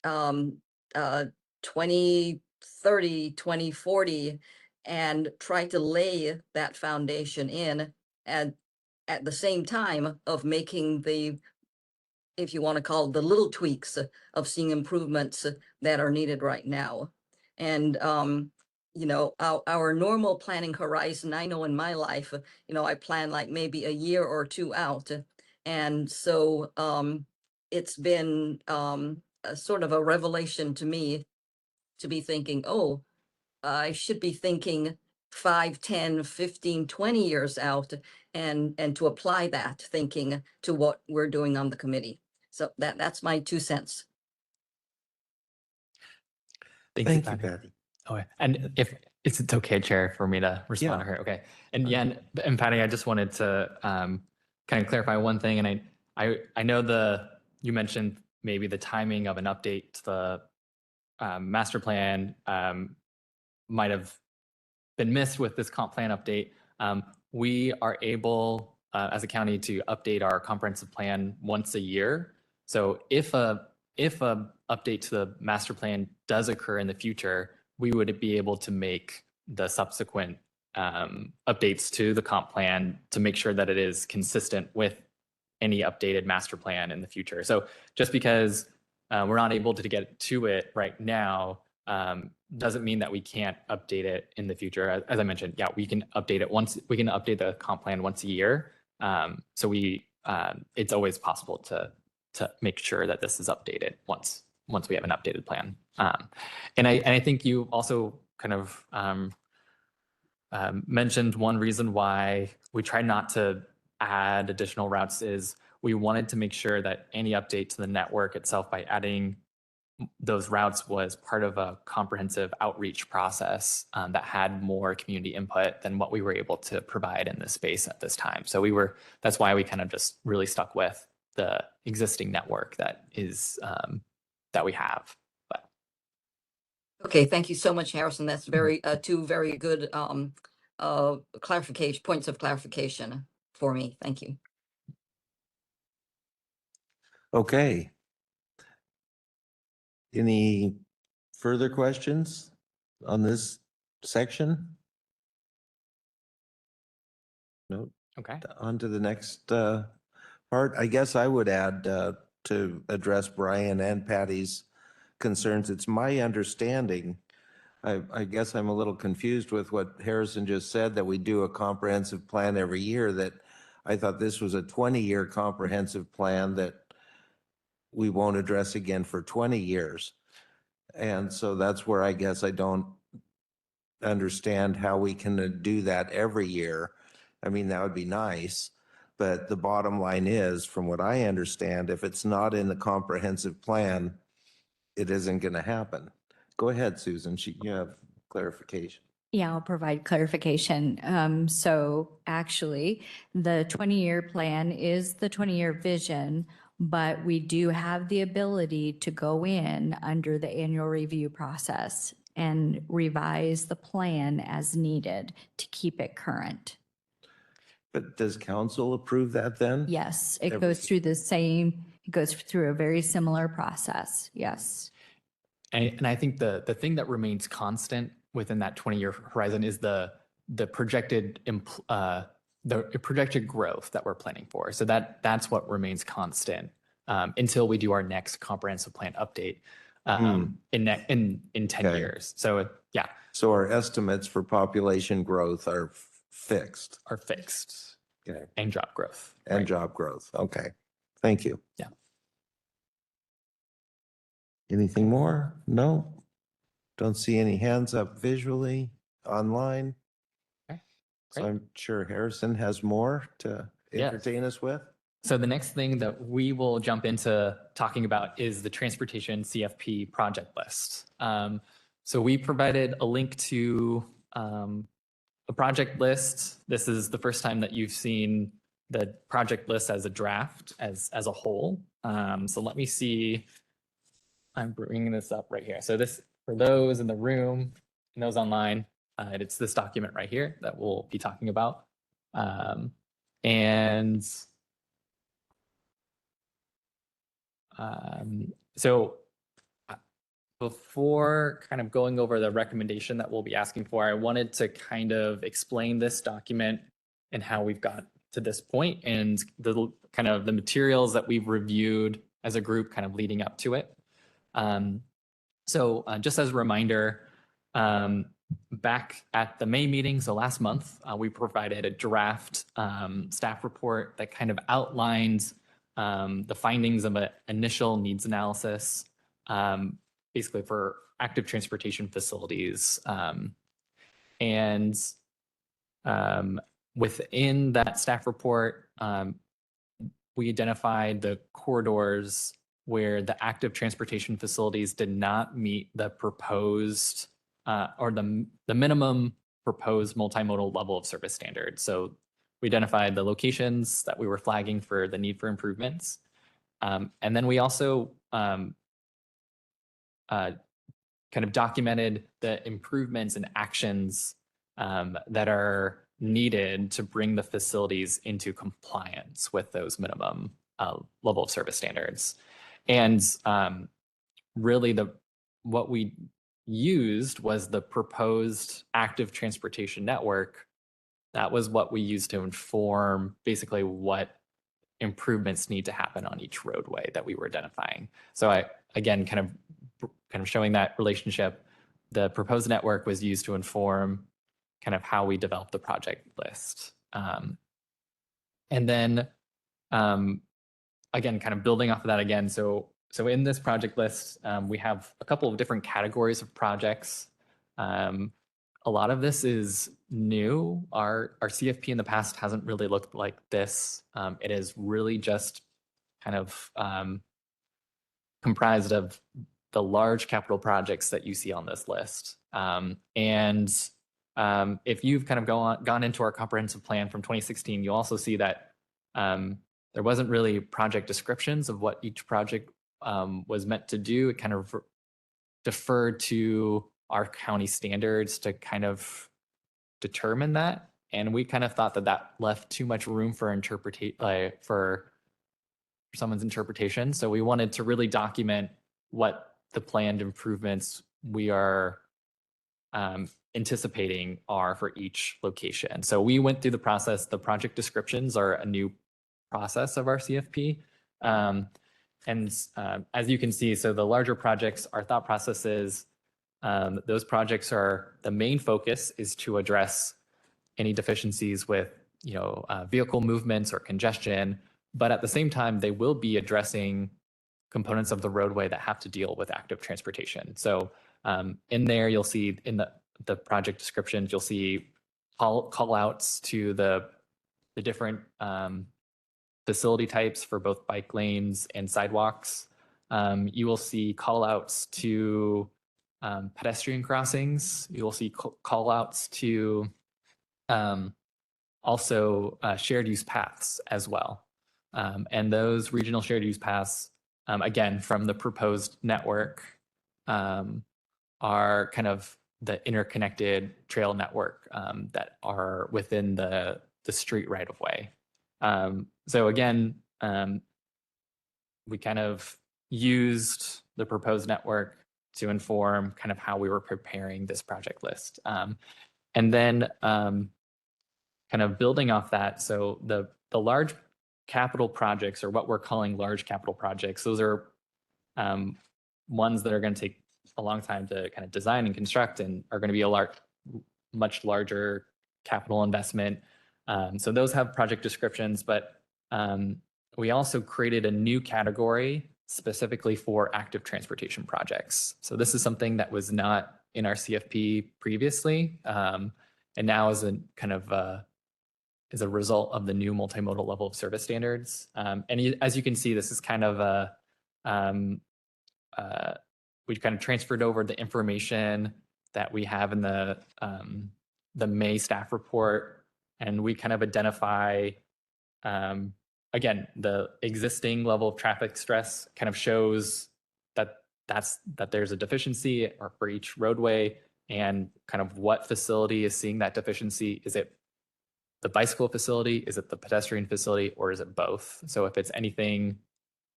um, 2030, 2040, and try to lay that foundation in and at the same time of making the, if you want to call it, the little tweaks of seeing improvements that are needed right now. And our normal planning horizon, I know in my life, I plan like maybe a year or two out. And so it's been a sort of a revelation to me to be thinking, oh, I should be thinking 5, 10, 15, 20 years out and to apply that thinking to what we're doing on the committee. So that's my 2 cents. Thank you, Patty. Okay, and if it's okay, Chair, for me to respond to her. Okay, and yeah, and Patty, I just wanted to kind of clarify one thing, and I know you mentioned maybe the timing of an update to the master plan might have been missed with this comp plan update. We are able, as a county, to update our comprehensive plan once a year. So if a update to the master plan does occur in the future, we would be able to make the subsequent updates to the comp plan to make sure that it is consistent with any updated master plan in the future. So just because we're not able to get to it right now doesn't mean that we can't update it in the future. As I mentioned, yeah, we can update it we can update the comp plan once a year. So it's always possible to make sure that this is updated once we have an updated plan. And I think you also kind of mentioned one reason why we try not to add additional routes is we wanted to make sure that any update to the network itself by adding those routes was part of a comprehensive outreach process that had more community input than what we were able to provide in this space at this time. So that's why we kind of just really stuck with the existing network that is that we have. But Okay, thank you so much, Harrison. That's two very good points of clarification for me. Thank you. Okay. Any further questions on this section? No. okay. On to the next part. I guess I would add to address Brian and Patty's concerns. It's my understanding, I guess I'm a little confused with what Harrison just said, that we do a comprehensive plan every year, that I thought this was a 20-year comprehensive plan that we won't address again for 20 years. And so that's where I guess I don't understand how we can do that every year. I mean, that would be nice, but the bottom line is, from what I understand, if it's not in the comprehensive plan, it isn't going to happen. Go ahead, Susan. You have clarification. Yeah, I'll provide clarification. So actually, the 20-year plan is the 20-year vision, but we do have the ability to go in under the annual review process and revise the plan as needed to keep it current. But does council approve that then? Yes, it Every- goes through the same, it goes through a very similar process. Yes. And I think the thing that remains constant within that 20-year horizon is the projected projected growth that we're planning for. So that's what remains constant until we do our next comprehensive plan update in 10 Okay. years. So yeah, So our estimates for population growth are fixed are fixed. Okay. And job growth. and right? job growth. Okay. Thank you. Yeah. Anything more? No? Don't see any hands up visually online. Okay, So great. I'm sure Harrison has more to Yes. entertain us with. So the next thing that we will jump into talking about is the transportation CFP project list. So we provided a link to a project list. This is the first time that you've seen the project list as a draft, as a whole. So let me see. I'm bringing this up right here. So this, for those in the room and those online, it's this document right here that we'll be talking about. And so before kind of going over the recommendation that we'll be asking for, I wanted to kind of explain this document and how we've got to this point and the kind of the materials that we've reviewed as a group kind of leading up to it. So just as a reminder, back at the May meeting, so last month, we provided a draft staff report that kind of outlines the findings of an initial needs analysis, basically for active transportation facilities. And within that staff report, we identified the corridors where the active transportation facilities did not meet the proposed or the minimum proposed multimodal level of service standards. So we identified the locations that we were flagging for the need for improvements. And then we also kind of documented the improvements and actions that are needed to bring the facilities into compliance with those minimum level of service standards. And really what we used was the proposed active transportation network. That was what we used to inform basically what improvements need to happen on each roadway that we were identifying. So I, again, kind of showing that relationship, the proposed network was used to inform kind of how we developed the project list. And then again, kind of building off of that again. So in this project list, we have a couple of different categories of projects. A lot of this is new. Our CFP in the past hasn't really looked like this. It is really just kind of comprised of the large capital projects that you see on this list. And if you've kind of gone into our comprehensive plan from 2016, you'll also see that there wasn't really project descriptions of what each project was meant to do. It kind of deferred to our county standards to kind of determine that. And we kind of thought that that left too much room for for someone's interpretation. So we wanted to really document what the planned improvements we are anticipating are for each location. So we went through the process. The project descriptions are a new process of our CFP. And as you can see, so the larger projects, our thought process is those projects are, the main focus is to address any deficiencies with, vehicle movements or congestion, but at the same time, they will be addressing components of the roadway that have to deal with active transportation. So in there, you'll see in the project descriptions, you'll see call outs to the different facility types for both bike lanes and sidewalks. You will see call outs to pedestrian crossings. You'll see call outs to also shared use paths as well. And those regional shared use paths, again, from the proposed network, are kind of the interconnected trail network that are within the street right of way. So again, we kind of used the proposed network to inform kind of how we were preparing this project list. And then kind of building off that, so the large capital projects, or what we're calling large capital projects, those are ones that are going to take a long time to kind of design and construct and are going to be a much larger capital investment. So those have project descriptions, but we also created a new category specifically for active transportation projects. So this is something that was not in our CFP previously, and now is a kind of is a result of the new multimodal level of service standards. And as you can see, this is kind of we kind of transferred over the information that we have in the May staff report, and we kind of identify, again, the existing level of traffic stress kind of shows that there's a deficiency for each roadway, and kind of what facility is seeing that deficiency. Is it the bicycle facility? Is it the pedestrian facility? Or is it both? So if it's anything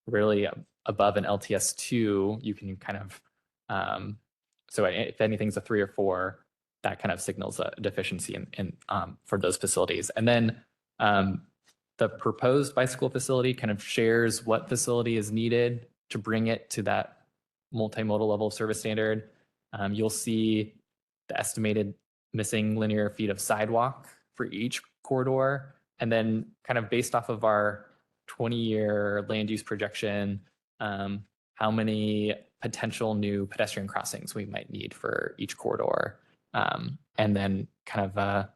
really above an LTS2, you can kind of, so if anything's a 3 or 4, that kind of signals a deficiency in for those facilities. And then the proposed bicycle facility kind of shares what facility is needed to bring it to that multimodal level of service standard. You'll see the estimated missing linear feet of sidewalk for each corridor. And then kind of based off of our 20-year land use projection, how many potential new pedestrian crossings we might need for each corridor. And then kind of,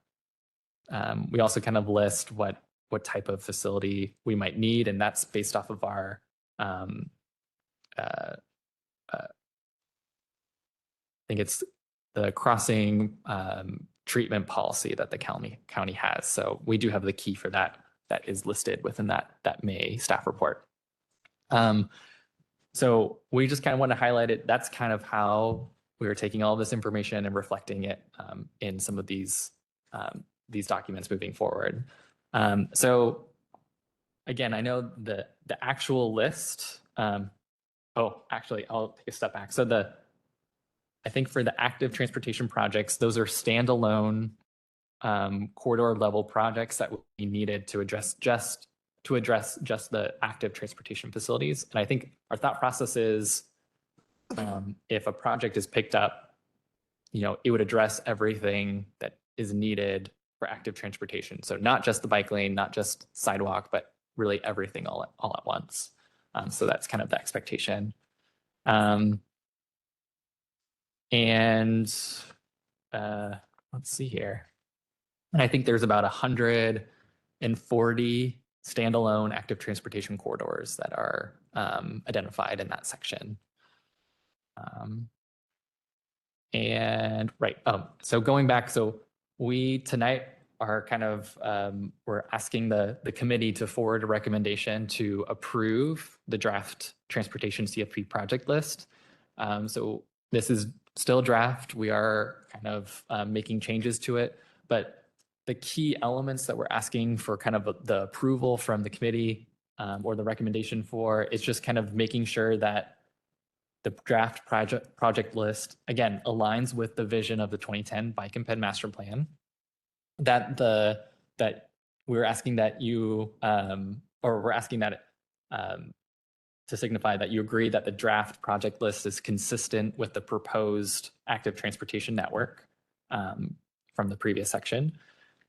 we also kind of list what type of facility we might need. And that's based off of our, I think it's the crossing treatment policy that the county has. So we do have the key for that is listed within that May staff report. So we just kind of want to highlight it. That's kind of how we are taking all this information and reflecting it in some of these documents moving forward. So again, I know the actual list. Oh, actually, I'll take a step back. So I think for the active transportation projects, those are standalone corridor level projects that will be needed to address just the active transportation facilities. And I think our thought process is, if a project is picked up, it would address everything that is needed for active transportation. So not just the bike lane, not just sidewalk, but really everything all at once. So that's kind of the expectation. And let's see here. And I think there's about 140 standalone active transportation corridors that are identified in that section. And right, so going back, so we tonight are kind of, we're asking the committee to forward a recommendation to approve the draft transportation CFP project list. So this is still draft. We are kind of making changes to it, but the key elements that we're asking for kind of the approval from the committee or the recommendation for is just kind of making sure that the draft project list, again, aligns with the vision of the 2010 Bike and Ped Master Plan. That we're asking that you, or we're asking that to signify that you agree that the draft project list is consistent with the proposed active transportation network from the previous section.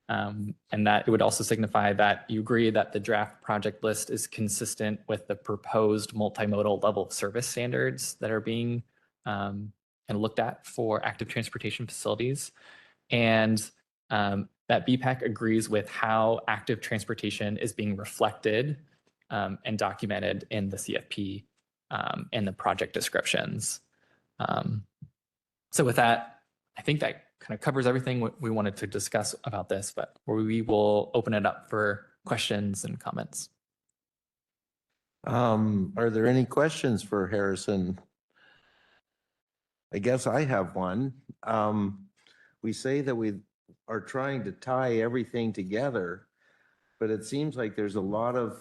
And that it would also signify that you agree that the draft project list is consistent with the proposed multimodal level of service standards that are being and looked at for active transportation facilities. And that BPAC agrees with how active transportation is being reflected and documented in the CFP and the project descriptions. So with that, I think that kind of covers everything we wanted to discuss about this, but we will open it up for questions and comments. Are there any questions for Harrison? I guess I have one. We say that we are trying to tie everything together, but it seems like there's a lot of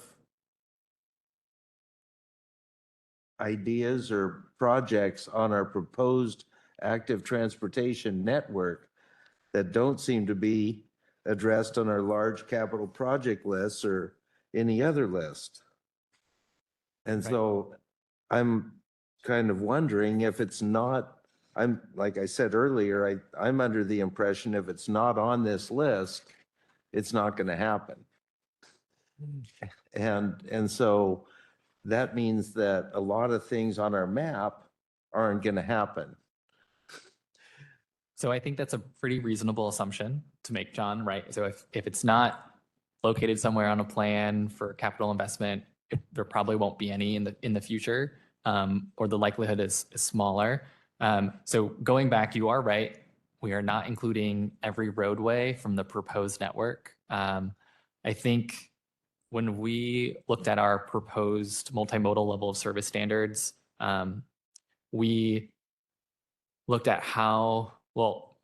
ideas or projects on our proposed active transportation network that don't seem to be addressed on our large capital project lists or any other list. And so I'm kind of wondering if it's not, like I said earlier, I'm under the impression if it's not on this list, it's not going to happen. And so that means that a lot of things on our map aren't going to happen. So I think that's a pretty reasonable assumption to make, John, right? So if it's not located somewhere on a plan for capital investment, there probably won't be any in the future, or the likelihood is smaller. So going back, you are right. We are not including every roadway from the proposed network. I think when we looked at our proposed multimodal level of service standards, we looked at how, well,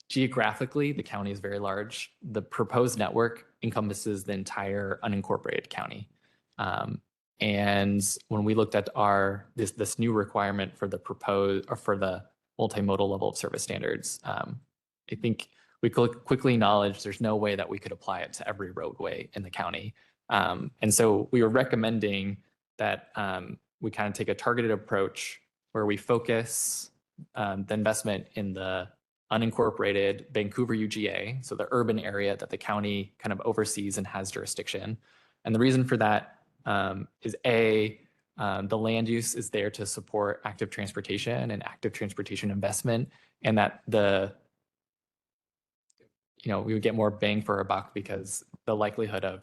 geographically, the county is very large. The proposed network encompasses the entire unincorporated county. And when we looked at this new requirement for the proposed, or for the multimodal level of service standards, I think we quickly acknowledged there's no way that we could apply it to every roadway in the county. And so we were recommending that we kind of take a targeted approach where we focus the investment in the unincorporated Vancouver UGA, so the urban area that the county kind of oversees and has jurisdiction. And the reason for that is the land use is there to support active transportation and active transportation investment, and that we would get more bang for our buck because the likelihood of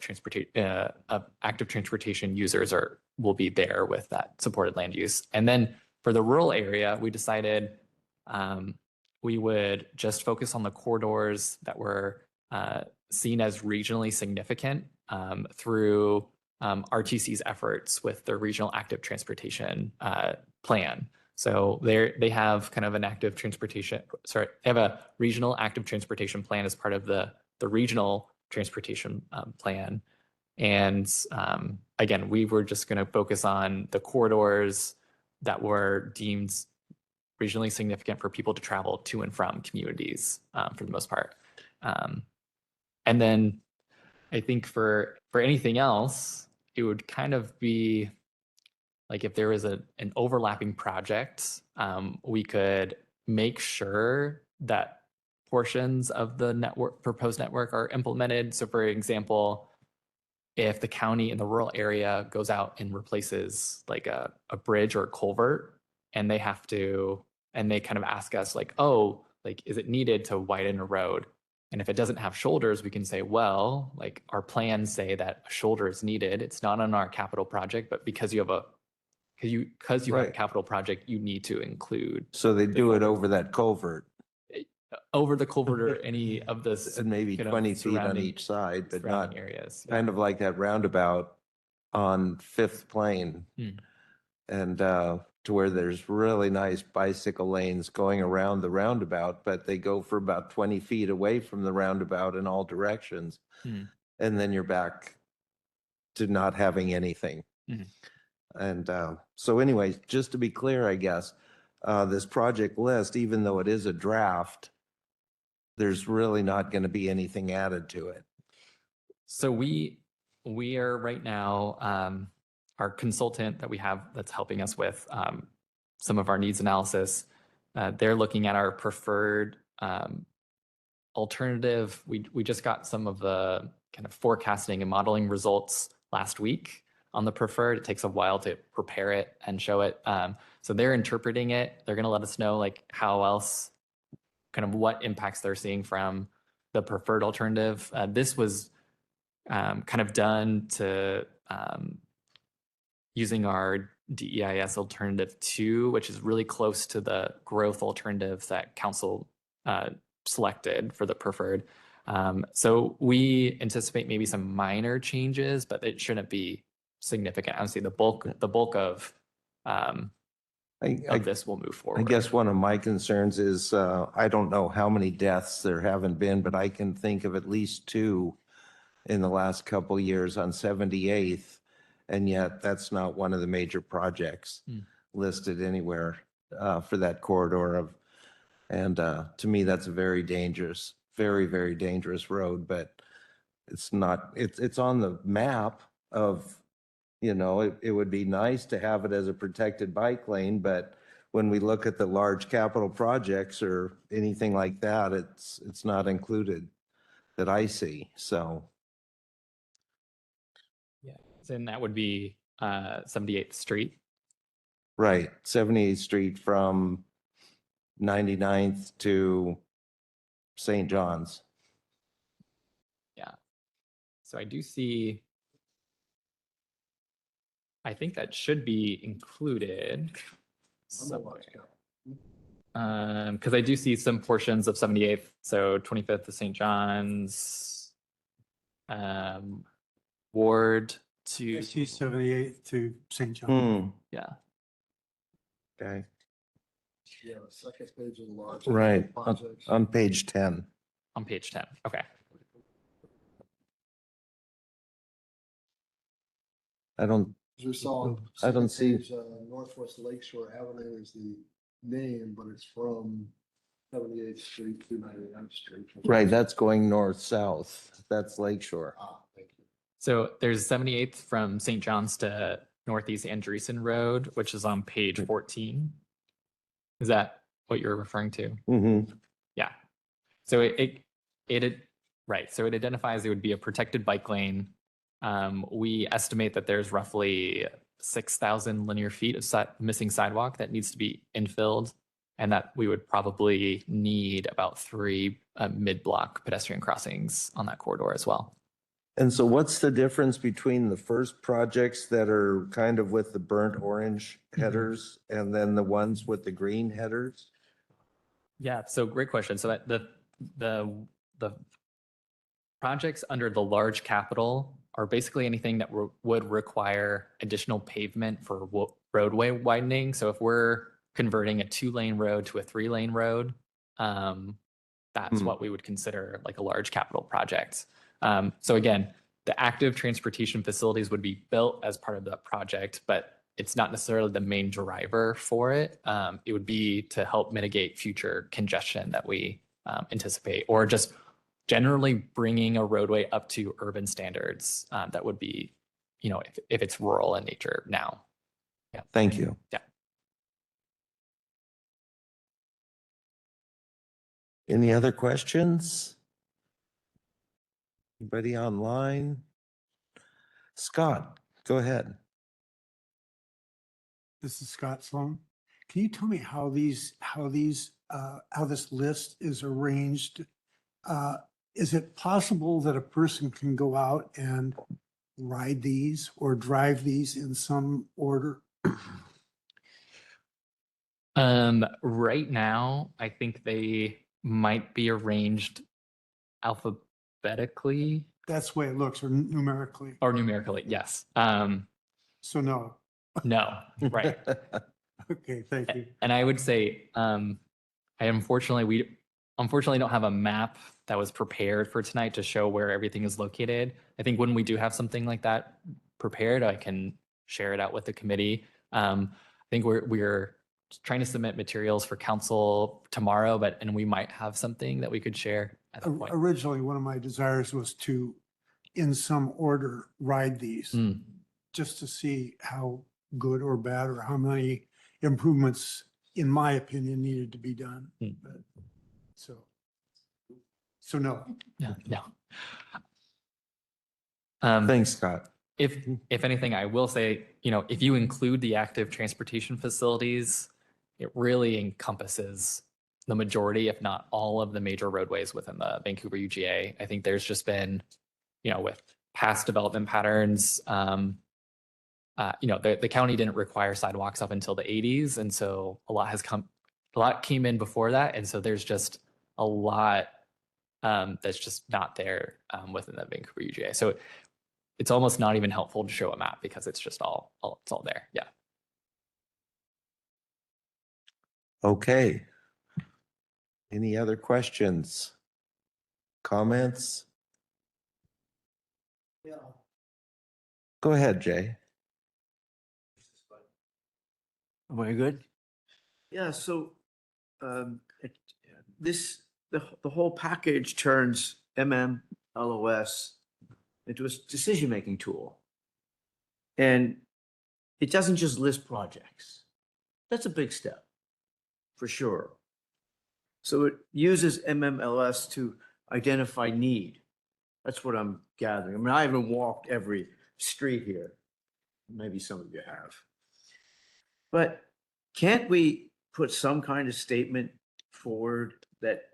active transportation users will be there with that supported land use. And then for the rural area, we decided we would just focus on the corridors that were seen as regionally significant through RTC's efforts with the regional active transportation plan. So they have kind of an active transportation, they have a regional active transportation plan as part of the regional transportation plan. And again, we were just going to focus on the corridors that were deemed regionally significant for people to travel to and from communities for the most part. And then I think for anything else, it would kind of be like if there was an overlapping project, we could make sure that portions of the proposed network are implemented. So for example, if the county in the rural area goes out and replaces like a bridge or a culvert, and they kind of ask us like, oh, like, is it needed to widen a road? And if it doesn't have shoulders, we can say, well, like our plans say that a shoulder is needed. It's not on our capital project, but because you have a capital project, you need to include. So they do it over that culvert. Over the culvert or any of this. And maybe 20 feet on each side, but not areas. Kind of like that roundabout on Fifth Plain. And to where there's really nice bicycle lanes going around the roundabout, but they go for about 20 feet away from the roundabout in all directions. And then you're back to not having anything. And so anyway, just to be clear, I guess, this project list, even though it is a draft, there's really not going to be anything added to it. So we are right now, our consultant that we have that's helping us with some of our needs analysis, they're looking at our preferred alternative. We just got some of the kind of forecasting and modeling results last week on the preferred. It takes a while to prepare it and show it. So they're interpreting it. They're going to let us know like how else, kind of what impacts they're seeing from the preferred alternative. This was kind of done to using our DEIS alternative 2, which is really close to the growth alternatives that council selected for the preferred. So we anticipate maybe some minor changes, but it shouldn't be significant. Honestly, the bulk of this will move forward. I guess one of my concerns is, I don't know how many deaths there haven't been, but I can think of at least 2 in the last couple of years on 78th. And yet that's not one of the major projects listed anywhere for that corridor of, and to me, that's a very dangerous, very, very dangerous road, but it's not, it's on the map of, you know, it would be nice to have it as a protected bike lane, but when we look at the large capital projects or anything like that, it's not included that I see. So, Yeah, and that would be 78th Street. right, 78th Street from 99th to St. John's. Yeah. So I do see, I think that should be included somewhere. Because I do see some portions of 78th, so 25th to St. John's, Ward to, SC 78 to St. John. yeah. Okay, Yeah, the second page of the large. right, projects. on page 10. On page 10. Okay. I don't, As we saw, I don't second see- page, Northwest Lakeshore Avenue is the name, but it's from 78th Street to 99th Street. right, that's going north-south. That's Lakeshore. Ah, thank you. So there's 78th from St. John's to Northeast Andreessen Road, which is on page 14. Is that what you're referring to? Mm-hmm. Yeah. So it right. So it identifies it would be a protected bike lane. We estimate that there's roughly 6,000 linear feet of missing sidewalk that needs to be infilled, and that we would probably need about 3 mid-block pedestrian crossings on that corridor as well. And so what's the difference between the first projects that are kind of with the burnt orange headers and then the ones with the green headers? Yeah, so great question. So that the projects under the large capital are basically anything that would require additional pavement for roadway widening. So if we're converting a 2-lane road to a 3-lane road, that's what we would consider like a large capital project. So again, the active transportation facilities would be built as part of that project, but it's not necessarily the main driver for it. It would be to help mitigate future congestion that we anticipate, or just generally bringing a roadway up to urban standards that would be, you know, if it's rural in nature now. Yeah. Thank you. Yeah. Any other questions? Anybody online? Scott, go ahead. This is Scott Sloan. Can you tell me how this list is arranged? Is it possible that a person can go out and ride these or drive these in some order? Right now, I think they might be arranged alphabetically That's the way it looks, or numerically. or numerically. Yes. So no. No. Right. Okay, thank you. And I would say, we unfortunately don't have a map that was prepared for tonight to show where everything is located. I think when we do have something like that prepared, I can share it out with the committee. I think we're trying to submit materials for council tomorrow, and we might have something that we could share at that point. Originally, one of my desires was to, in some order, ride these, just to see how good or bad or how many improvements, in my opinion, needed to be done. But, so no. Yeah. No. Thanks, Scott. If anything, I will say, you know, if you include the active transportation facilities, it really encompasses the majority, if not all, of the major roadways within the Vancouver UGA. I think there's just been, you know, with past development patterns, the county didn't require sidewalks up until the 80s. And so a lot came in before that. And so there's just a lot that's just not there within the Vancouver UGA. So it's almost not even helpful to show a map because it's just it's all there. Yeah. Okay. Any other questions? Comments? Yeah. Go ahead, Jay. Am I good? Yeah, so the whole package turns MMLOS into a decision-making tool. And it doesn't just list projects. That's a big step, for sure. So it uses MMLS to identify need. That's what I'm gathering. I mean, I haven't walked every street here. Maybe some of you have. But can't we put some kind of statement forward that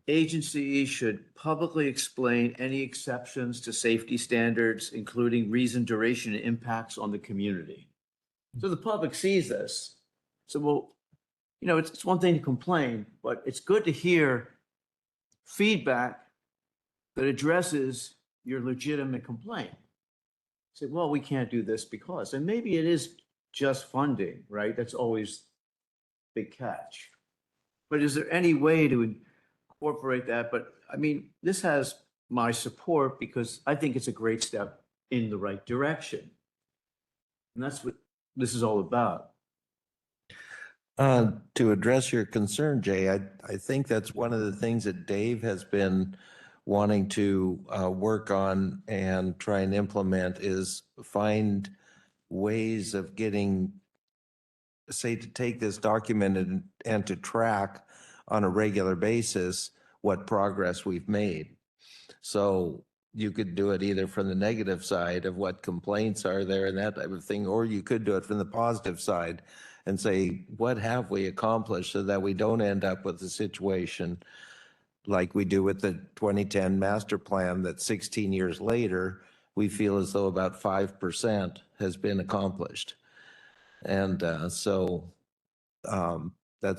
agencies should publicly explain any exceptions to safety standards, including reason, duration, and impacts on the community? So the public sees this. So, well, it's one thing to complain, but it's good to hear feedback that addresses your legitimate complaint. Say, well, we can't do this because, and maybe it is just funding, right? That's always big catch. But is there any way to incorporate that? But I mean, this has my support because I think it's a great step in the right direction. And that's what this is all about. To address your concern, Jay, I think that's one of the things that Dave has been wanting to work on and try and implement is find ways of getting, say, to take this document and to track on a regular basis what progress we've made. So you could do it either from the negative side of what complaints are there and that type of thing, or you could do it from the positive side and say, what have we accomplished so that we don't end up with a situation like we do with the 2010 master plan that 16 years later, we feel as though about 5% has been accomplished. And that's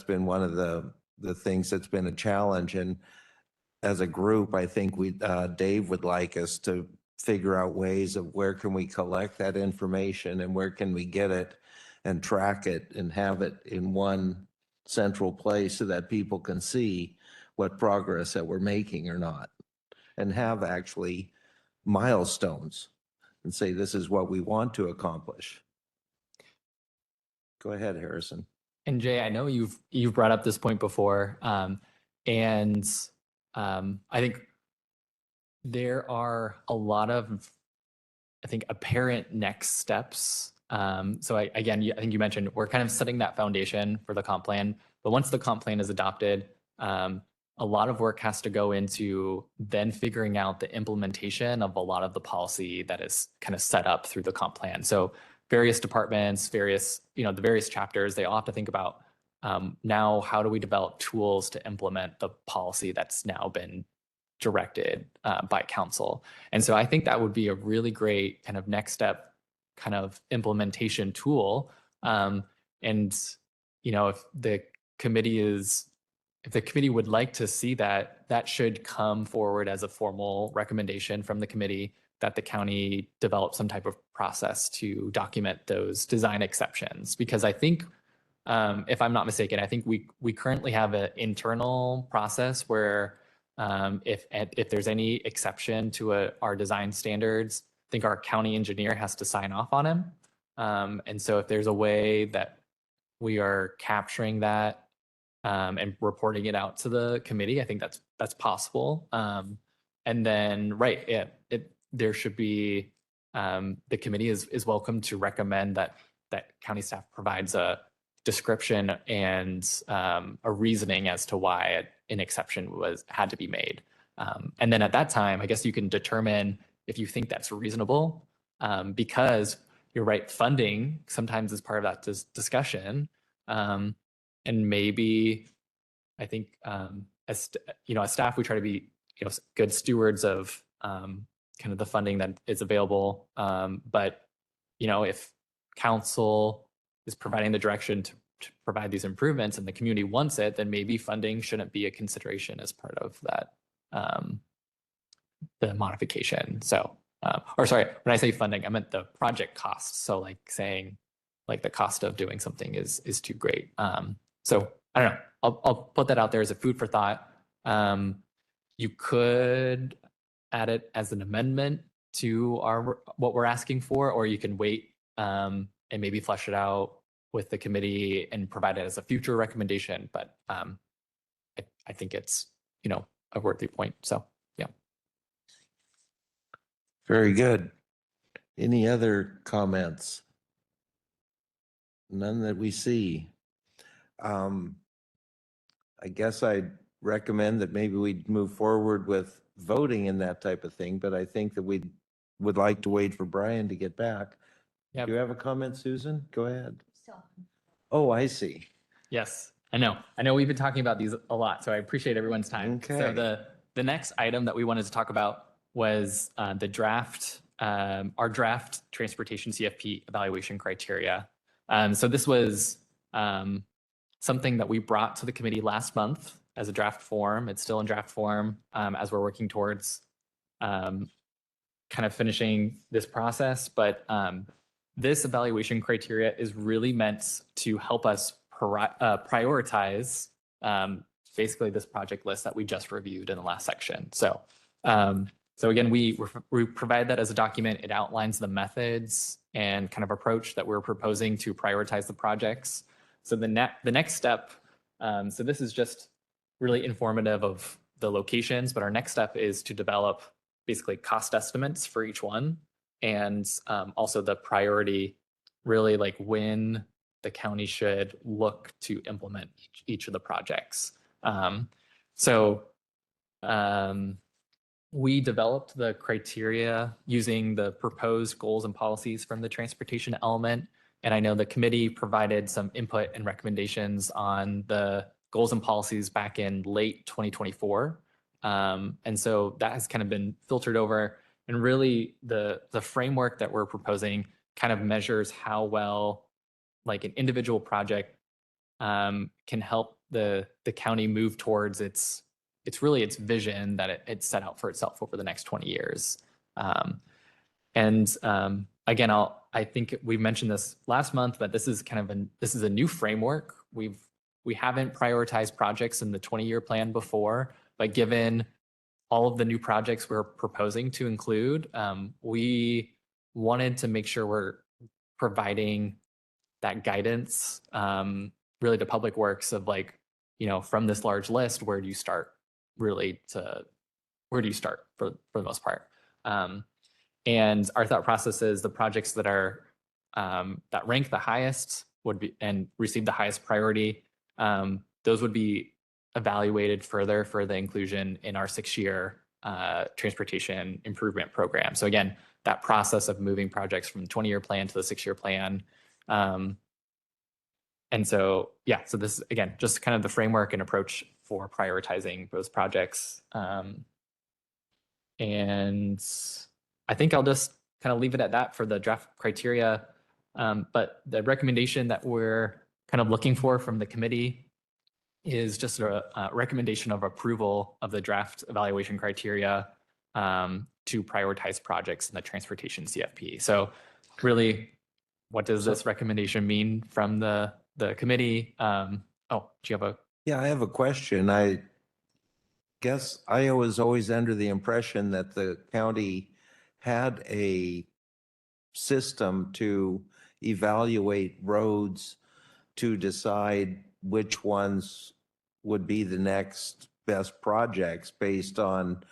been one of the things that's been a challenge. And as a group, I think Dave would like us to figure out ways of where can we collect that information and where can we get it and track it and have it in one central place so that people can see what progress that we're making or not, and have actually milestones and say, this is what we want to accomplish. Go ahead, Harrison. And Jay, I know you've brought up this point before, and I think there are a lot of, I think, apparent next steps. So I think you mentioned we're kind of setting that foundation for the comp plan, but once the comp plan is adopted, a lot of work has to go into then figuring out the implementation of a lot of the policy that is kind of set up through the comp plan. So various departments, the various chapters, they all have to think about now how do we develop tools to implement the policy that's now been directed by council. And so I think that would be a really great kind of next step kind of implementation tool. And, if the committee would like to see that, that should come forward as a formal recommendation from the committee that the county develop some type of process to document those design exceptions. Because I think, if I'm not mistaken, I think we currently have an internal process where if there's any exception to our design standards, I think our county engineer has to sign off on them. And so if there's a way that we are capturing that and reporting it out to the committee, I think that's possible. And then, there should be, the committee is welcome to recommend that county staff provides a description and a reasoning as to why an exception had to be made. And then at that time, I guess you can determine if you think that's reasonable, because you're right, funding sometimes is part of that discussion. And maybe I think as staff, we try to be good stewards of kind of the funding that is available. But if council is providing the direction to provide these improvements and the community wants it, then maybe funding shouldn't be a consideration as part of that, the modification. So, or sorry, when I say funding, I meant the project costs. So like saying like the cost of doing something is too great. So I don't know, I'll put that out there as a food for thought. You could add it as an amendment to what we're asking for, or you can wait and maybe flesh it out with the committee and provide it as a future recommendation. But I think it's, you know, a worthy point. So yeah. Very good. Any other comments? None that we see. I guess I'd recommend that maybe we'd move forward with voting in that type of thing, but I think that we would like to wait for Brian to get back. Yeah. Do you have a comment, Susan? Go ahead. Oh, I see. Yes, I know. I know we've been talking about these a lot, so I appreciate everyone's time. Okay. So the next item that we wanted to talk about was the draft, our draft transportation CFP evaluation criteria. So this was something that we brought to the committee last month as a draft form. It's still in draft form as we're working towards kind of finishing this process. But this evaluation criteria is really meant to help us prioritize basically this project list that we just reviewed in the last section. So, so again, we provide that as a document. It outlines the methods and kind of approach that we're proposing to prioritize the projects. So the next step, so this is just really informative of the locations, but our next step is to develop basically cost estimates for each one, and also the priority, really like when the county should look to implement each of the projects. We developed the criteria using the proposed goals and policies from the transportation element. And I know the committee provided some input and recommendations on the goals and policies back in late 2024. And so that has kind of been filtered over. And really the framework that we're proposing kind of measures how well like an individual project can help the county move towards its vision that it set out for itself over the next 20 years. Again, I think we mentioned this last month, but this is kind of this is a new framework. We haven't prioritized projects in the 20-year plan before, but given all of the new projects we're proposing to include, we wanted to make sure we're providing that guidance really to Public Works of like, you know, from this large list, where do you start for the most part? And our thought process is the projects that are that rank the highest would be and receive the highest priority. Those would be evaluated further for the inclusion in our 6-year transportation improvement program. So again, that process of moving projects from the 20-year plan to the 6-year plan. And so, yeah, so this is, again, just kind of the framework and approach for prioritizing those projects. And I think I'll just kind of leave it at that for the draft criteria. But the recommendation that we're kind of looking for from the committee is just a recommendation of approval of the draft evaluation criteria to prioritize projects in the transportation CFP. So really, what does this recommendation mean from the committee? Do you have a? Yeah, I have a question. I guess I was always under the impression that the county had a system to evaluate roads to decide which ones would be the next best projects based on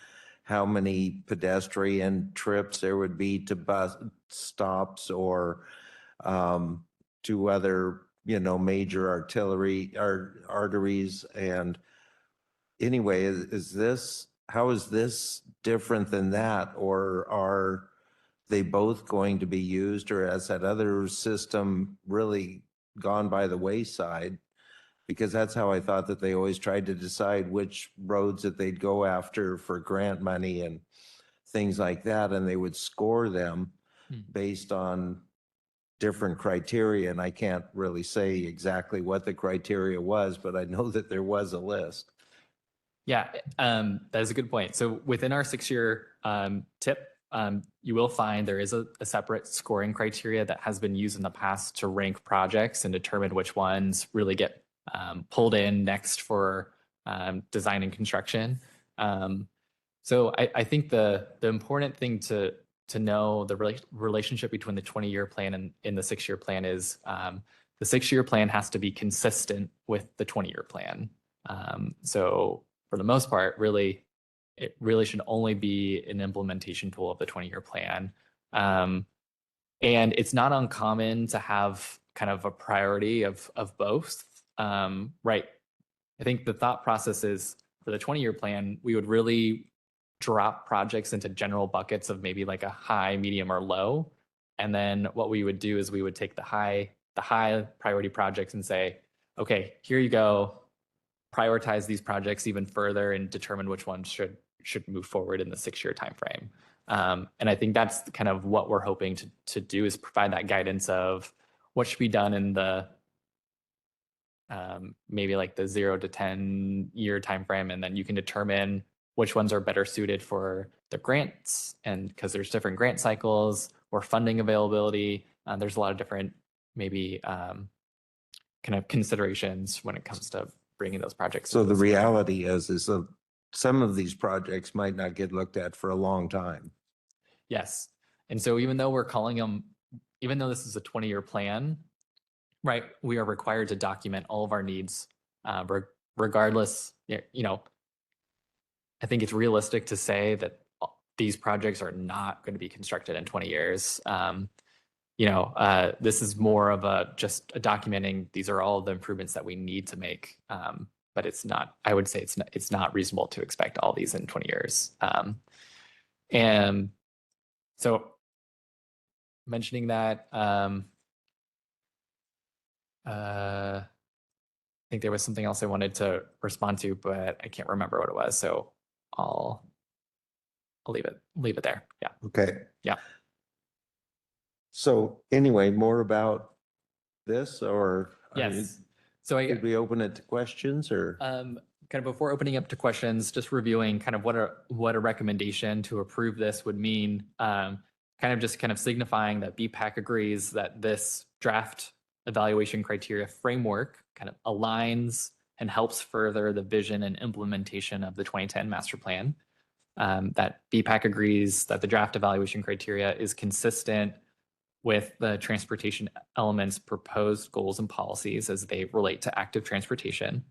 how many pedestrian trips there would be to bus stops or to other, you know, major arteries. And anyway, how is this different than that? Or are they both going to be used, or has that other system really gone by the wayside? Because that's how I thought that they always tried to decide which roads that they'd go after for grant money and things like that. And they would score them based on different criteria, and I can't really say exactly what the criteria was, but I know that there was a list. Yeah, that is a good point. So within our 6-year tip, you will find there is a separate scoring criteria that has been used in the past to rank projects and determine which ones really get pulled in next for design and construction. So I think the important thing to know the relationship between the 20-year plan and in the 6-year plan is the 6-year plan has to be consistent with the 20-year plan. So for the most part, it really should only be an implementation tool of the 20-year plan. And it's not uncommon to have kind of a priority of both, right? I think the thought process is for the 20-year plan, we would really drop projects into general buckets of maybe like a high, medium, or low. And then what we would do is we would take the high priority projects and say, okay, here you go. Prioritize these projects even further and determine which ones should move forward in the 6-year timeframe. And I think that's kind of what we're hoping to do is provide that guidance of what should be done in the maybe like the 0 to 10-year timeframe, and then you can determine which ones are better suited for the grants, and because there's different grant cycles or funding availability, there's a lot of different maybe kind of considerations when it comes to bringing those projects. So the reality is that some of these projects might not get looked at for a long time. Yes. And so even though we're calling them, even though this is a 20-year plan, right, we are required to document all of our needs regardless. I think it's realistic to say that these projects are not going to be constructed in 20 years. This is more of just documenting these are all the improvements that we need to make. But it's not, I would say it's not reasonable to expect all these in 20 years. And so mentioning that, I think there was something else I wanted to respond to, but I can't remember what it was. So I'll leave it there. Yeah. Okay. Yeah. So anyway, more about this, or Yes. So could we open it to questions, or? kind of before opening up to questions, just reviewing kind of what a recommendation to approve this would mean. Kind of signifying that BPAC agrees that this draft evaluation criteria framework kind of aligns and helps further the vision and implementation of the 2010 master plan. That BPAC agrees that the draft evaluation criteria is consistent with the transportation elements proposed goals and policies as they relate to active transportation,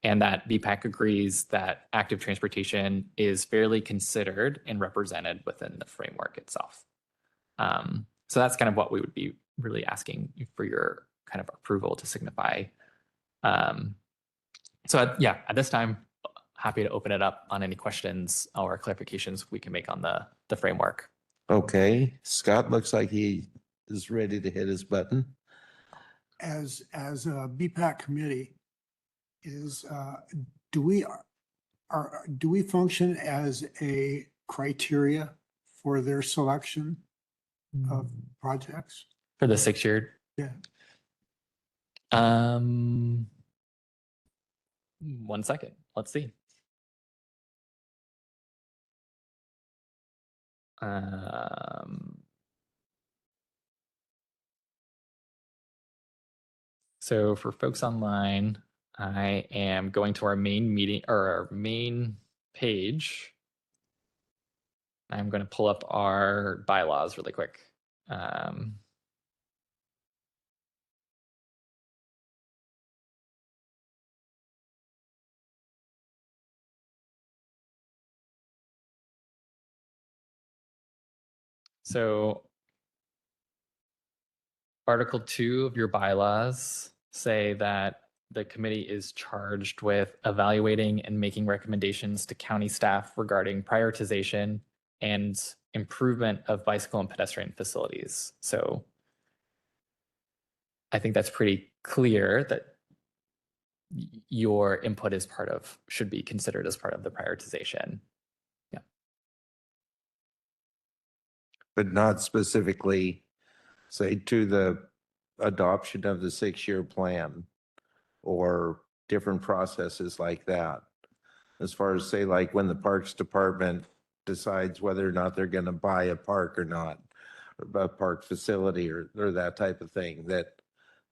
and that BPAC agrees that active transportation is fairly considered and represented within the framework itself. So that's kind of what we would be really asking for your kind of approval to signify. At this time, happy to open it up on any questions or clarifications we can make on the framework. Okay, Scott looks like he is ready to hit his button. As a BPAC committee, do we function as a criteria for their selection of projects? For the 6-year? Yeah. 1 second. Let's see. So for folks online, I am going to our main meeting or our main page. I'm going to pull up our bylaws really quick. So Article 2 of your bylaws say that the committee is charged with evaluating and making recommendations to county staff regarding prioritization and improvement of bicycle and pedestrian facilities. So I think that's pretty clear that your input should be considered as part of the prioritization. But not specifically say to the adoption of the 6-year plan or different processes like that? As far as say, like when the Parks Department decides whether or not they're going to buy a park or not, or a park facility or that type of thing, that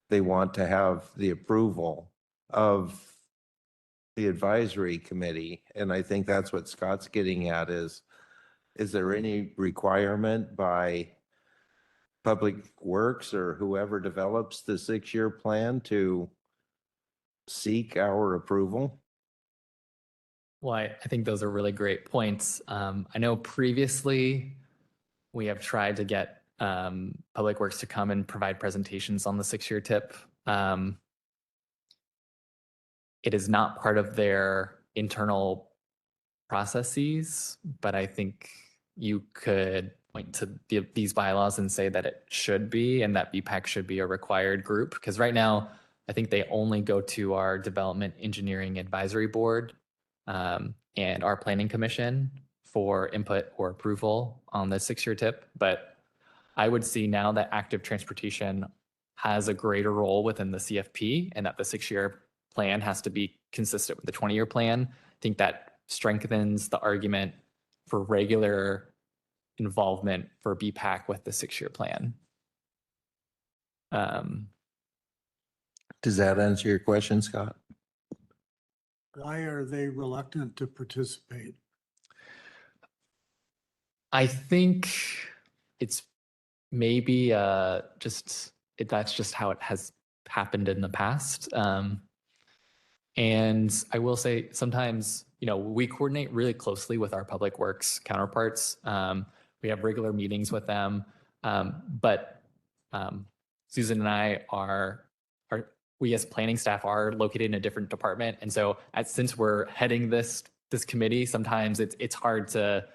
they want to have the approval of the advisory committee. And I think that's what Scott's getting at is there any requirement by Public Works or whoever develops the 6-year plan to seek our approval? Well, I think those are really great points. I know previously we have tried to get Public Works to come and provide presentations on the 6-year tip. It is not part of their internal processes, but I think you could point to these bylaws and say that it should be, and that BPAC should be a required group. Because right now, I think they only go to our Development Engineering Advisory Board and our Planning Commission for input or approval on the 6-year tip. But I would see now that active transportation has a greater role within the CFP and that the 6-year plan has to be consistent with the 20-year plan. I think that strengthens the argument for regular involvement for BPAC with the 6-year plan. Does that answer your question, Scott? Why are they reluctant to participate? I think it's maybe that's just how it has happened in the past. And I will say sometimes, we coordinate really closely with our Public Works counterparts. We have regular meetings with them. But Susan and I we as planning staff are located in a different department. And so since we're heading this committee, sometimes it's hard to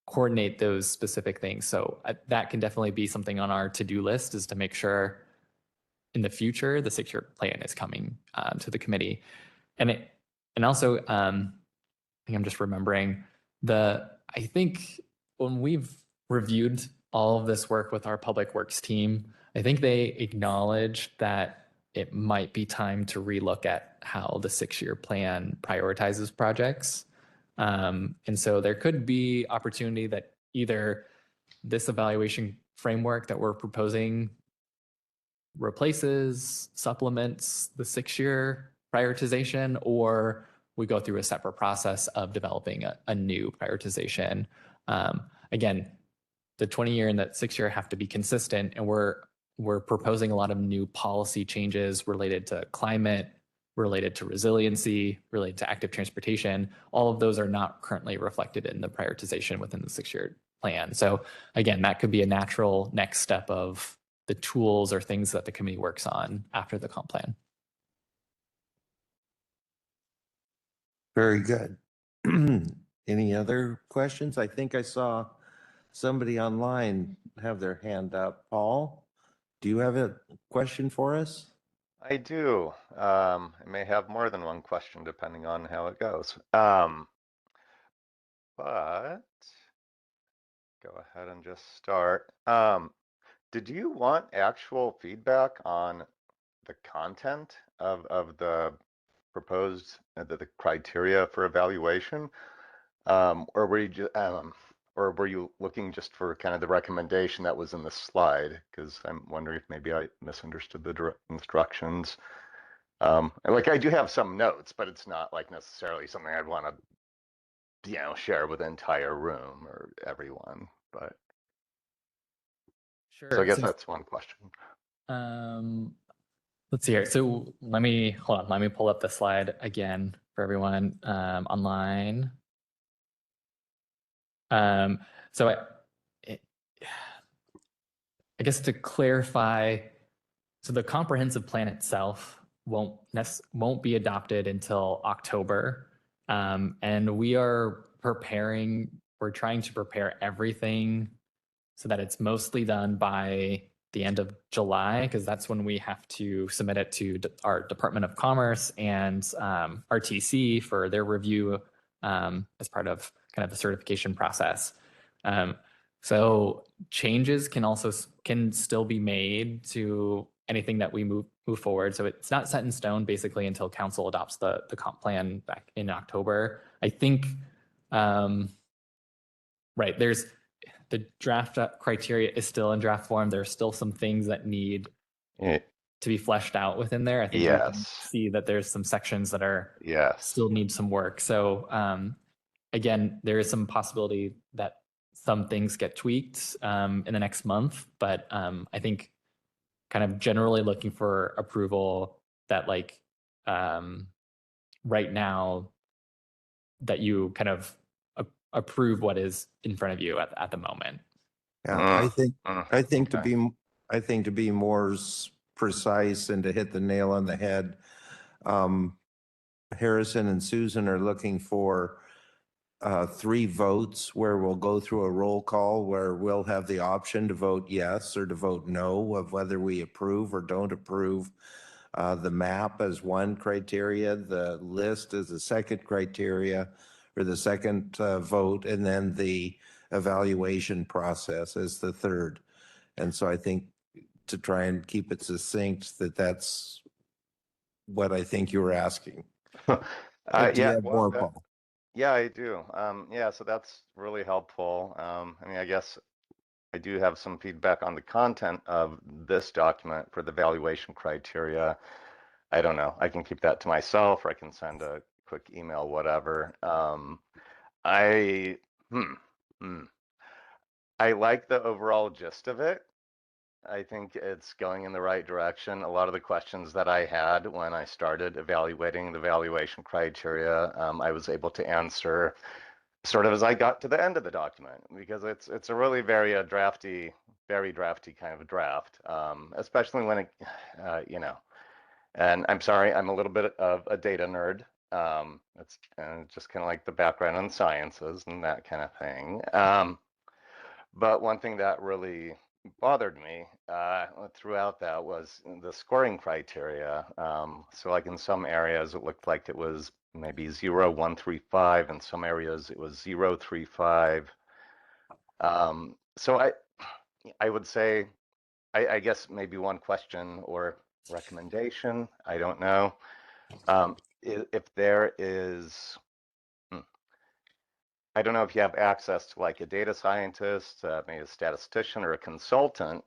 coordinate those specific things. So that can definitely be something on our to-do list, is to make sure in the future the 6-year plan is coming to the committee. And also, I think I'm just remembering I think when we've reviewed all of this work with our Public Works team, I think they acknowledge that it might be time to relook at how the 6-year plan prioritizes projects. And so there could be opportunity that either this evaluation framework that we're proposing replaces, supplements the 6-year prioritization, or we go through a separate process of developing a new prioritization. Again, the 20-year and that 6-year have to be consistent, and we're proposing a lot of new policy changes related to climate, related to resiliency, related to active transportation. All of those are not currently reflected in the prioritization within the 6-year plan. So again, that could be a natural next step of the tools or things that the committee works on after the comp plan. Very good. Any other questions? I think I saw somebody online have their hand up. Paul, do you have a question for us? I do. I may have more than one question depending on how it goes. But go ahead and just start. Did you want actual feedback on the content of the proposed the criteria for evaluation, or were you looking just for kind of the recommendation that was in the slide? Because I'm wondering if maybe I misunderstood the instructions. Like I do have some notes, but it's not like necessarily something I'd want to, share with the entire room or everyone. But sure. So I guess that's one question. Let's see here. So let me pull up the slide again for everyone online. So I guess to clarify, so the comprehensive plan itself won't be adopted until October, and we're trying to prepare everything so that it's mostly done by the end of July, because that's when we have to submit it to our Department of Commerce and RTC for their review as part of kind of the certification process. So changes can still be made to anything that we move forward. So it's not set in stone basically until council adopts the comp plan back in October. I think, right, there's the draft criteria is still in draft form. There's still some things that need Yeah. to be fleshed out within there. I think we can Yes. see that there's some sections that are Yes. still need some work. So again, there is some possibility that some things get tweaked in the next month, but I think kind of generally looking for approval that like right now that you kind of approve what is in front of you at the moment. Yeah, Okay. I think to be more precise and to hit the nail on the head, Harrison and Susan are looking for 3 votes where we'll go through a roll call where we'll have the option to vote yes or to vote no of whether we approve or don't approve. The map as one criteria, the list as the second criteria or the second vote, and then the evaluation process as the third. And so I think to try and keep it succinct, that's what I think you were asking. Do you have more, Paul? Yeah, I do. Yeah, so that's really helpful. I mean, I guess I do have some feedback on the content of this document for the valuation criteria. I don't know. I can keep that to myself, or I can send a quick email, whatever. I like the overall gist of it. I think it's going in the right direction. A lot of the questions that I had when I started evaluating the valuation criteria, I was able to answer sort of as I got to the end of the document, because it's a really very drafty kind of draft, especially when it, you know. And I'm sorry, I'm a little bit of a data nerd. It's just kind of like the background in sciences and that kind of thing. But one thing that really bothered me throughout that was the scoring criteria. So like in some areas, it looked like it was maybe 0, 1, 3, 5. In some areas, it was 0, 3, 5. So I would say, I guess maybe one question or recommendation, I don't know. If there is, I don't know if you have access to like a data scientist, maybe a statistician or a consultant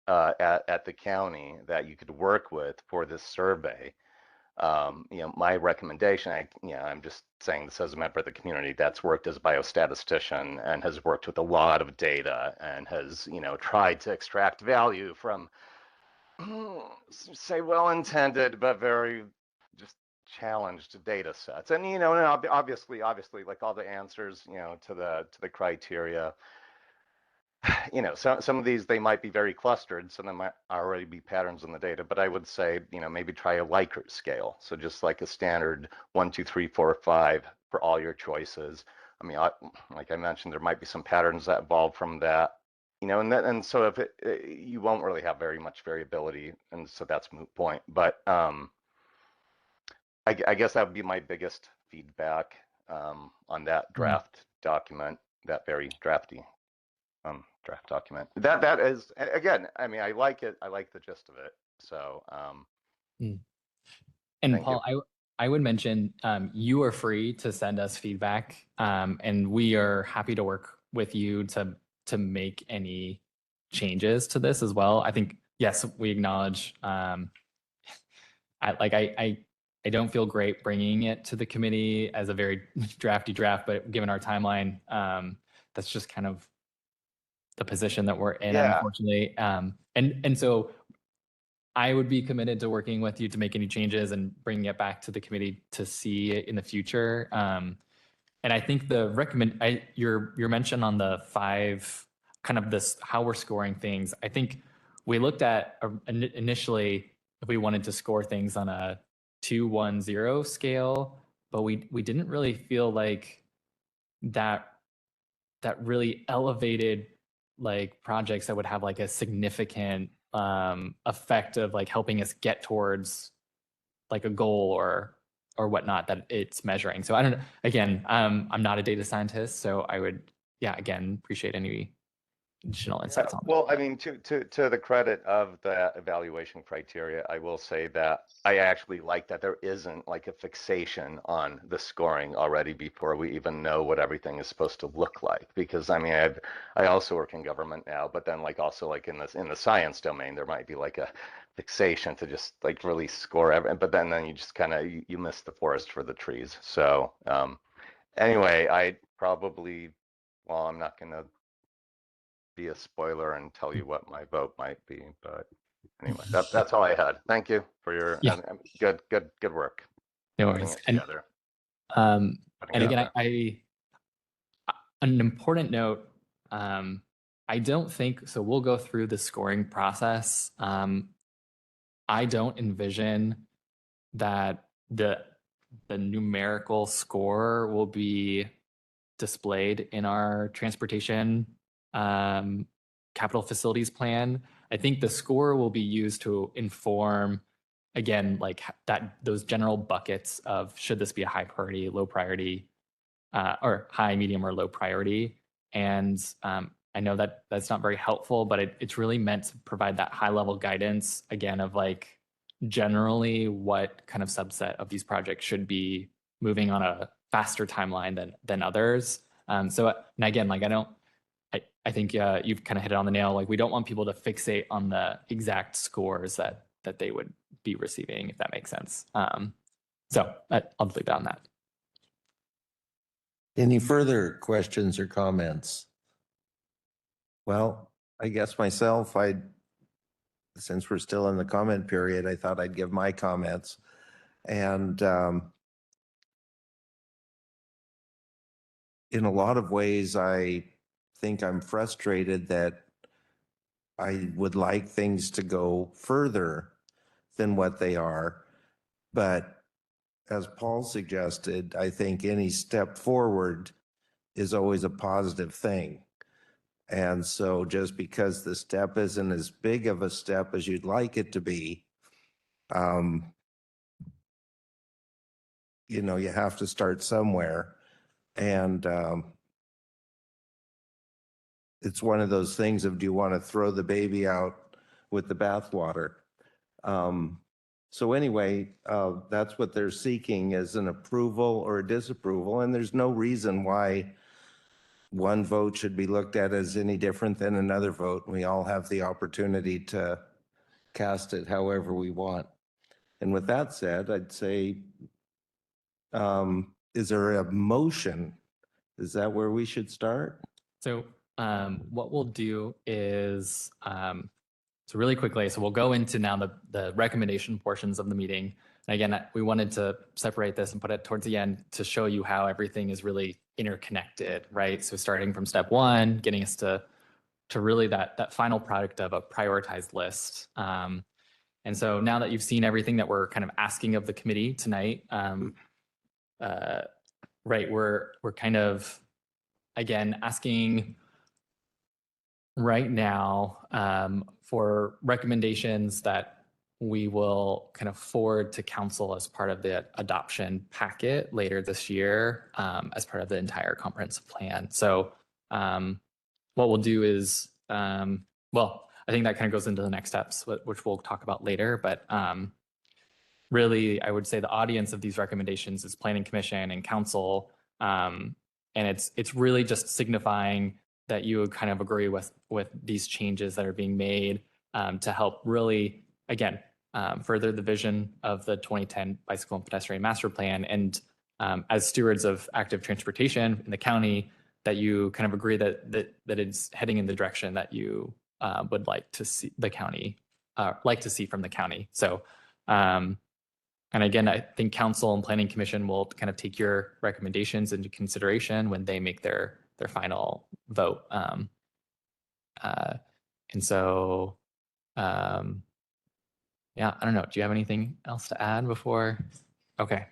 at the county that you could work with for this survey. You know, my recommendation, I'm just saying this as a member of the community that's worked as a biostatistician and has worked with a lot of data and has, tried to extract value from, say, well-intended but very just challenged data sets. And, and obviously, like all the answers, to the criteria, some of these, they might be very clustered, so there might already be patterns in the data, but I would say, maybe try a Likert scale. So just like a standard 1, 2, 3, 4, 5 for all your choices. I mean, like I mentioned, there might be some patterns that evolve from that, and so if you won't really have very much variability, and so that's a moot point. But I guess that would be my biggest feedback on that draft document, that very drafty draft document. That is, again, I mean, I like it. I like the gist of it. So, and Paul, I would mention you are free to send us feedback, and we are happy to work with you to make any changes to this as well. I think, yes, we acknowledge. I don't feel great bringing it to the committee as a very drafty draft, but given our timeline, that's just kind of the position that we're in, unfortunately. And so I would be committed to working with you to make any changes and bringing it back to the committee to see it in the future. And I think your mention on the 5, kind of this, how we're scoring things, I think we looked at initially if we wanted to score things on a 2, 1, 0 scale, but we didn't really feel like that really elevated like projects that would have like a significant effect of like helping us get towards like a goal or whatnot that it's measuring. So I don't know. Again, I'm not a data scientist, so I would yeah, again, appreciate any additional insights on that. Well, I mean, to the credit of the evaluation criteria, I will say that I actually like that there isn't like a fixation on the scoring already before we even know what everything is supposed to look like. Because I mean, I also work in government now, but then like also like in the science domain, there might be like a fixation to just like really score everything, but then you just kind of you miss the forest for the trees. So anyway, I probably, well, I'm not gonna be a spoiler and tell you what my vote might be, but anyway, that's all I had. Thank you for your Yeah. and good work No putting worries. it together. And again, an important note, I don't think, so we'll go through the scoring process. I don't envision that the numerical score will be displayed in our transportation capital facilities plan. I think the score will be used to inform, again, like that those general buckets of should this be a high priority, low priority, or high, medium, or low priority. And I know that that's not very helpful, but it's really meant to provide that high level guidance, again, of like generally what kind of subset of these projects should be moving on a faster timeline than others. So, and again, like I think you've kind of hit it on the nail. Like we don't want people to fixate on the exact scores that they would be receiving, if that makes sense. So I'll leave it on that. Any further questions or comments? Well, I guess myself, since we're still in the comment period, I thought I'd give my comments. And in a lot of ways, I think I'm frustrated that I would like things to go further than what they are. But as Paul suggested, I think any step forward is always a positive thing. And so just because the step isn't as big of a step as you'd like it to be, you have to start somewhere. And it's one of those things of, do you want to throw the baby out with the bathwater? So anyway, that's what they're seeking, is an approval or a disapproval. And there's no reason why one vote should be looked at as any different than another vote. We all have the opportunity to cast it however we want. And with that said, I'd say, is there a motion? Is that where we should start? So what we'll do is, so really quickly, so we'll go into now the recommendation portions of the meeting. And again, we wanted to separate this and put it towards the end to show you how everything is really interconnected, right? So starting from step one, getting us to really that final product of a prioritized list. And so now that you've seen everything that we're kind of asking of the committee tonight, right, we're kind of, again, asking right now for recommendations that we will kind of forward to council as part of the adoption packet later this year as part of the entire comprehensive plan. So what we'll do is, well, I think that kind of goes into the next steps, which we'll talk about later. But really, I would say the audience of these recommendations is Planning Commission and Council. And it's really just signifying that you would kind of agree with these changes that are being made to help really, again, further the vision of the 2010 Bicycle and Pedestrian Master Plan. And as stewards of active transportation in the county, that you kind of agree that it's heading in the direction that you would like to see the county, from the county. So, and again, I think Council and Planning Commission will kind of take your recommendations into consideration when they make their final vote. And so, yeah, I don't know. Do you have anything else to add before? Okay.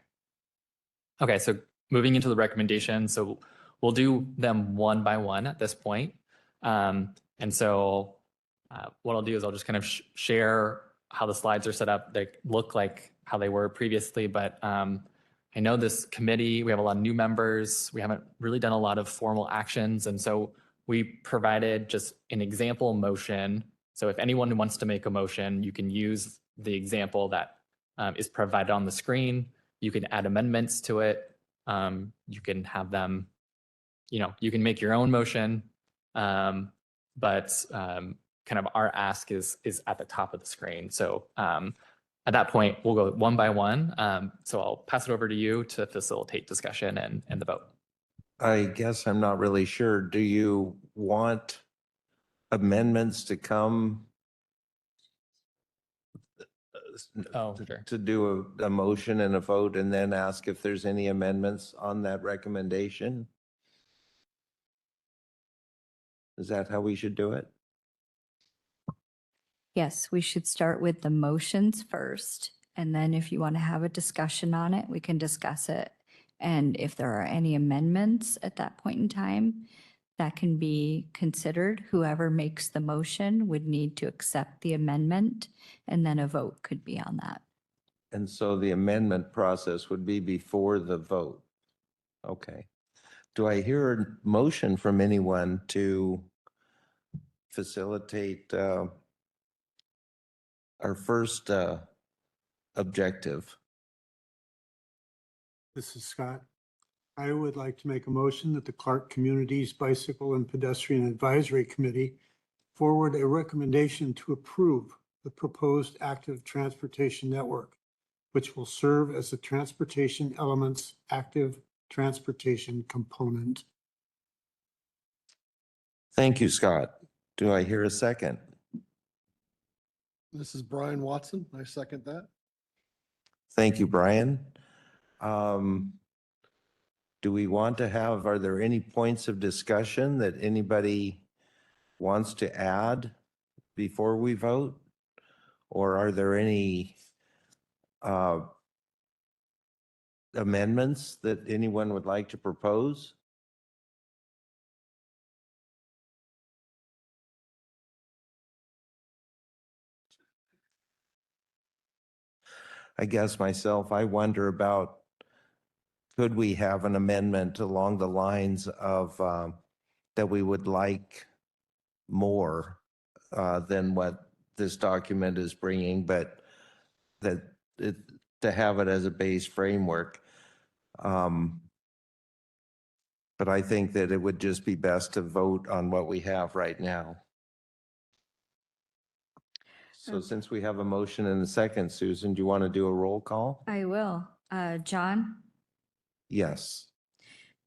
Okay, so moving into the recommendations. So we'll do them one by one at this point. And so what I'll do is I'll just kind of share how the slides are set up. They look like how they were previously, but I I know this committee, we have a lot of new members. We haven't really done a lot of formal actions. And so we provided just an example motion. So if anyone wants to make a motion, you can use the example that is provided on the screen. You can add amendments to it. You can have them, you can make your own motion. But kind of our ask is at the top of the screen. So at that point, we'll go one by one. So I'll pass it over to you to facilitate discussion and the vote. I guess I'm not really sure. Do you want amendments to come Oh, sure. to do a motion and a vote and then ask if there's any amendments on that recommendation? Is that how we should do it? Yes, we should start with the motions first. And then if you want to have a discussion on it, we can discuss it. And if there are any amendments at that point in time, that can be considered. Whoever makes the motion would need to accept the amendment, and then a vote could be on that. And so the amendment process would be before the vote. Okay. Do I hear a motion from anyone to facilitate our first objective? This is Scott. I would like to make a motion that the Clark Communities Bicycle and Pedestrian Advisory Committee forward a recommendation to approve the proposed active transportation network, which will serve as the transportation element's active transportation component. Thank you, Scott. Do I hear a second? This is Brian Watson. I second that. Thank you, Brian. Do we want to have, are there any points of discussion that anybody wants to add before we vote? Or are there any amendments that anyone would like to propose? I guess myself, I wonder about, could we have an amendment along the lines of that we would like more than what this document is bringing, but that to have it as a base framework. But I think that it would just be best to vote on what we have right now. So since we have a motion and a second, Susan, do you want to do a roll call? I will. John, Yes.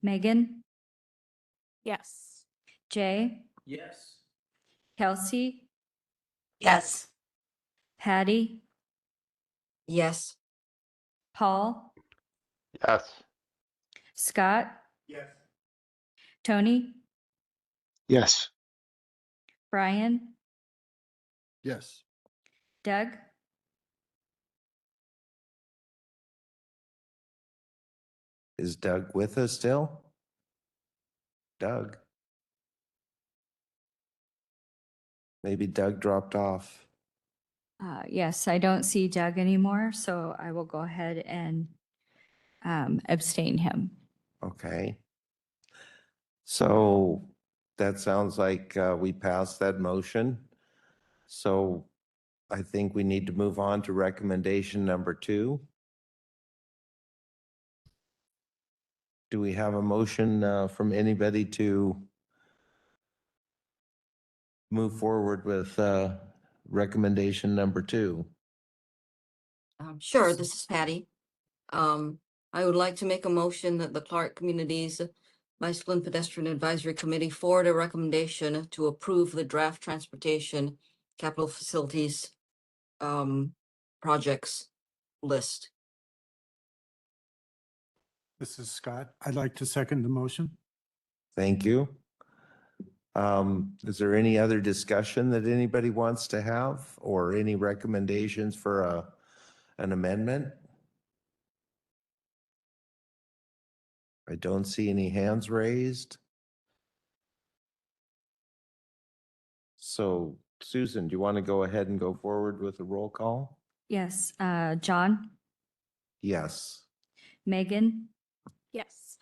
Megan, Yes. Jay, Yes. Kelsey, Yes. Patty, Yes. Paul, Yes. Scott, Yes. Tony, Yes. Brian, Yes. Doug, Is Doug with us still? Doug? Maybe Doug dropped off. Yes, I don't see Doug anymore, so I will go ahead and abstain him. Okay. So that sounds like we passed that motion. So I think we need to move on to recommendation number 2. Do we have a motion from anybody to move forward with recommendation number 2? Sure, this is Patty. I would like to make a motion that the Clark Communities Bicycle and Pedestrian Advisory Committee forward a recommendation to approve the draft transportation capital facilities projects list. This is Scott. I'd like to second the motion. Thank you. Is there any other discussion that anybody wants to have or any recommendations for an amendment? I don't see any hands raised. So Susan, do you want to go ahead and go forward with the roll call? Yes, John, Yes. Megan, Yes.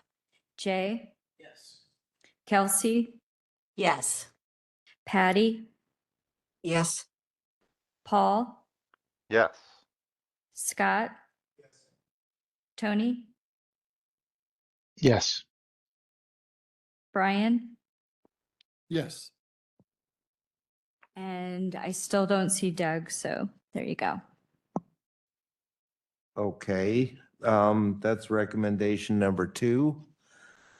Jay, Yes. Kelsey, Yes. Patty, Yes. Paul, Yes. Scott, Tony, Yes. Brian, Yes. and I still don't see Doug, so there you go. Okay, that's recommendation number 2.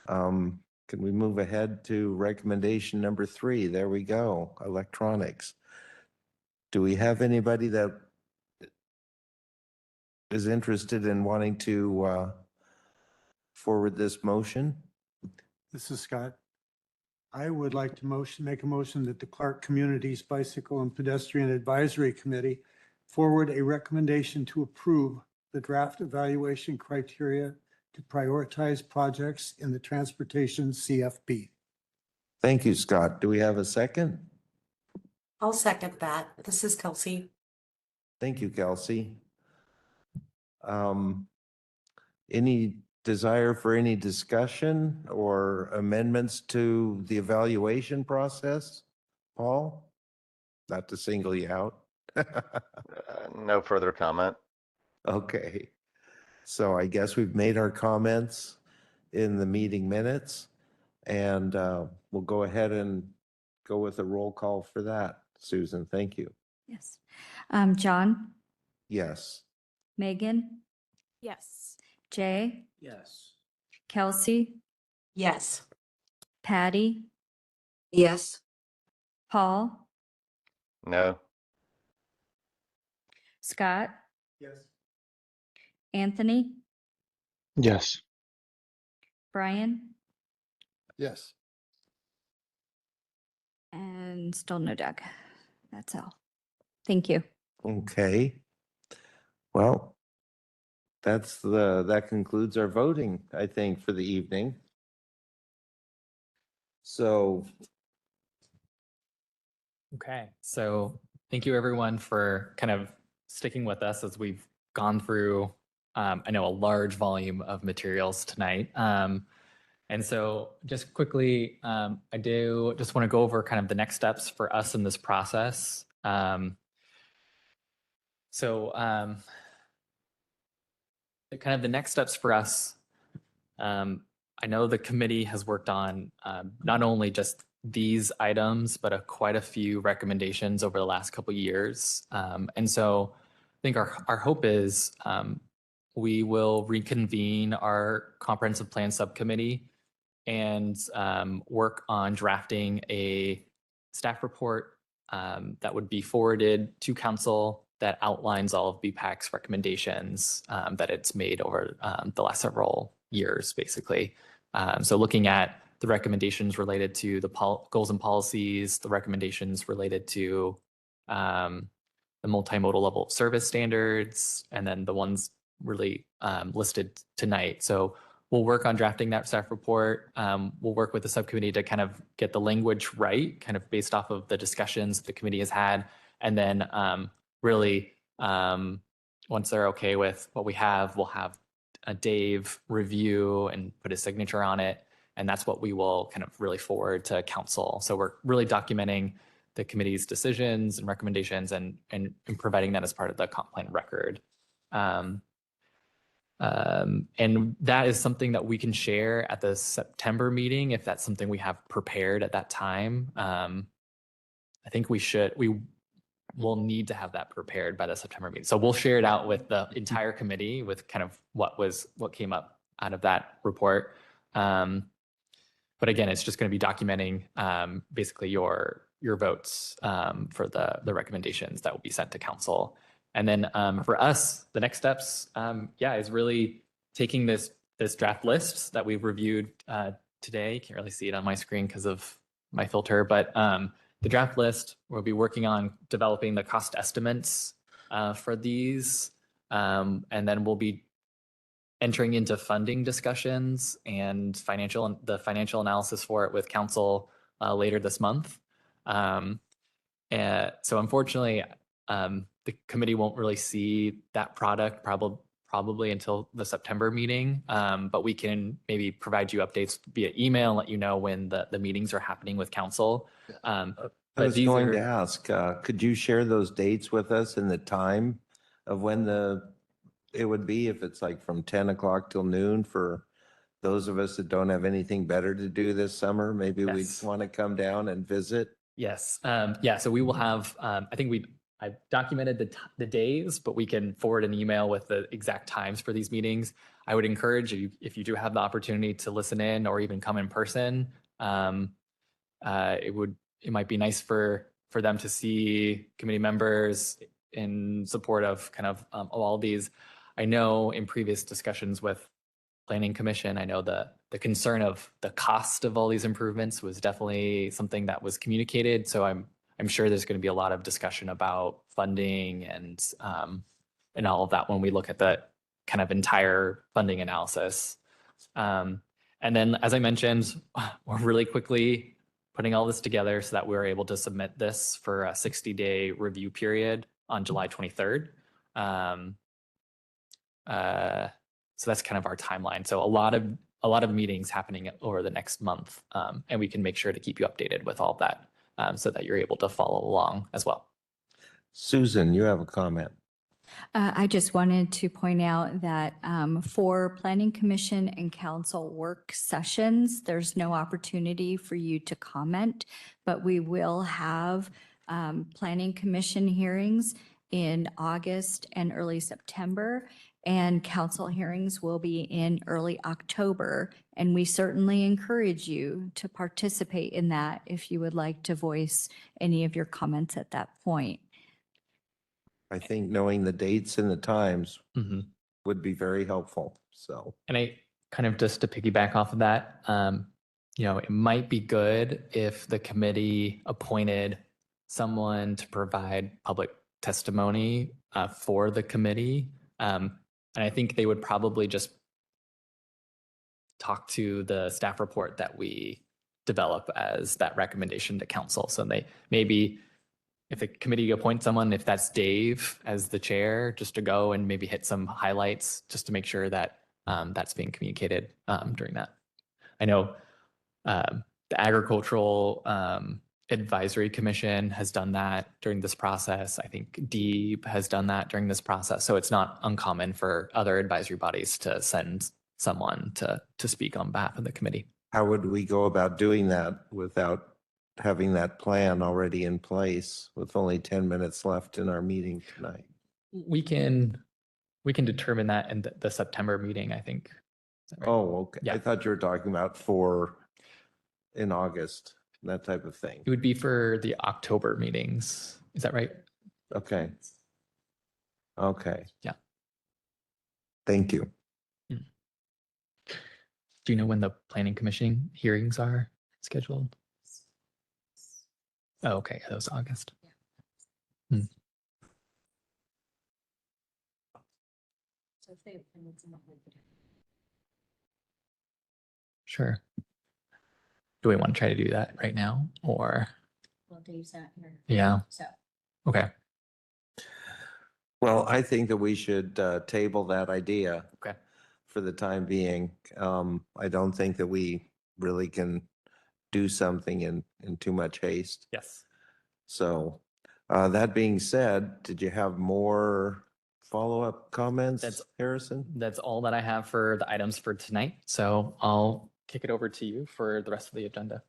Can we move ahead to recommendation number 3? There we go, electronics. Do we have anybody that is interested in wanting to forward this motion? This is Scott. I would like to make a motion that the Clark Communities Bicycle and Pedestrian Advisory Committee forward a recommendation to approve the draft evaluation criteria to prioritize projects in the transportation CFP. Thank you, Scott. Do we have a second? I'll second that. This is Kelsey. Thank you, Kelsey. Any desire for any discussion or amendments to the evaluation process? Paul? Not to single you out. No further comment. Okay. So I guess we've made our comments in the meeting minutes, and we'll go ahead and go with a roll call for that. Susan, thank you. Yes. John, Yes. Megan, Yes. Jay, Yes. Kelsey, Yes. Patty, Yes. Paul, No. Scott, Yes. Anthony, Yes. Brian, Yes. and still no Doug. That's all. Thank you. Okay. Well, that concludes our voting, I think, for the evening. So, Okay, so thank you everyone for kind of sticking with us as we've gone through, I know, a large volume of materials tonight. And so just quickly, I do just want to go over kind of the next steps for us in this process. Kind of the next steps for us, I know the committee has worked on not only just these items, but quite a few recommendations over the last couple of years. And so I think our hope is we will reconvene our comprehensive plan subcommittee and work on drafting a staff report that would be forwarded to council that outlines all of BPAC's recommendations that it's made over the last several years, basically. So looking at the recommendations related to the goals and policies, the recommendations related to the multimodal level of service standards, and then the ones really listed tonight. So we'll work on drafting that staff report. We'll work with the subcommittee to kind of get the language right, kind of based off of the discussions the committee has had. And then really, once they're okay with what we have, we'll have a Dave review and put his signature on it. And that's what we will kind of really forward to council. So we're really documenting the committee's decisions and recommendations and providing that as part of the comp plan record. And that is something that we can share at the September meeting if that's something we have prepared at that time. I think we will need to have that prepared by the September meeting. So we'll share it out with the entire committee with kind of what came up out of that report. But again, it's just going to be documenting basically your votes for the recommendations that will be sent to council. And then for us, the next steps, is really taking this draft list that we've reviewed today. Can't really see it on my screen because of my filter, but the draft list, we'll be working on developing the cost estimates for these, and then we'll be entering into funding discussions and the financial analysis for it with council later this month. So unfortunately, the committee won't really see that product probably until the September meeting, but we can maybe provide you updates via email and let you know when the meetings are happening with council. I But was these going are- to ask, could you share those dates with us and the time of when it would be, if it's like from 10 o'clock till noon for those of us that don't have anything better to do this summer? Maybe we Yes. want to come down and visit. Yes. Yeah. So we will have, I think I've documented the days, but we can forward an email with the exact times for these meetings. I would encourage you, if you do have the opportunity to listen in or even come in person, it might be nice for them to see committee members in support of kind of all these. I know in previous discussions with Planning Commission, I know the concern of the cost of all these improvements was definitely something that was communicated. So I'm sure there's going to be a lot of discussion about funding and all of that when we look at the kind of entire funding analysis. And then, as I mentioned, we're really quickly putting all this together so that we're able to submit this for a 60-day review period on July 23rd. So that's kind of our timeline. So a lot of meetings happening over the next month, and we can make sure to keep you updated with all of that, so that you're able to follow along as well. Susan, you have a comment. I just wanted to point out that for Planning Commission and Council work sessions, there's no opportunity for you to comment, but we will have Planning Commission hearings in August and early September, and council hearings will be in early October. And we certainly encourage you to participate in that if you would like to voice any of your comments at that point. I think knowing the dates and the times Mhm. would be very helpful. So, And I kind of, just to piggyback off of that, it might be good if the committee appointed someone to provide public testimony for the committee. And I think they would probably just talk to the staff report that we develop as that recommendation to council. So they maybe, if the committee appoints someone, if that's Dave as the chair, just to go and maybe hit some highlights just to make sure that that's being communicated during that. I know the Agricultural Advisory Commission has done that during this process. I think DEEP has done that during this process. So it's not uncommon for other advisory bodies to send someone to speak on behalf of the committee. how would we go about doing that without having that plan already in place with only 10 minutes left in our meeting tonight? We can determine that in the September meeting, I think. Is that right? Oh, okay. Yeah. I thought you were talking about in August, that type of thing. It would be for the October meetings. Is that right? Okay. Okay. Yeah. Thank you. Do you know when the planning commission hearings are scheduled? Oh, okay. That was August. Hmm. Sure. Do we want to try to do that right now, or? Well, Dave's not here. Yeah. So. Okay. Well, I think that we should table that idea Okay. for the time being. I don't think that we really can do something in too much haste. Yes. So that being said, did you have more follow-up comments, That's- Harrison? That's all that I have for the items for tonight. So I'll kick it over to you for the rest of the agenda.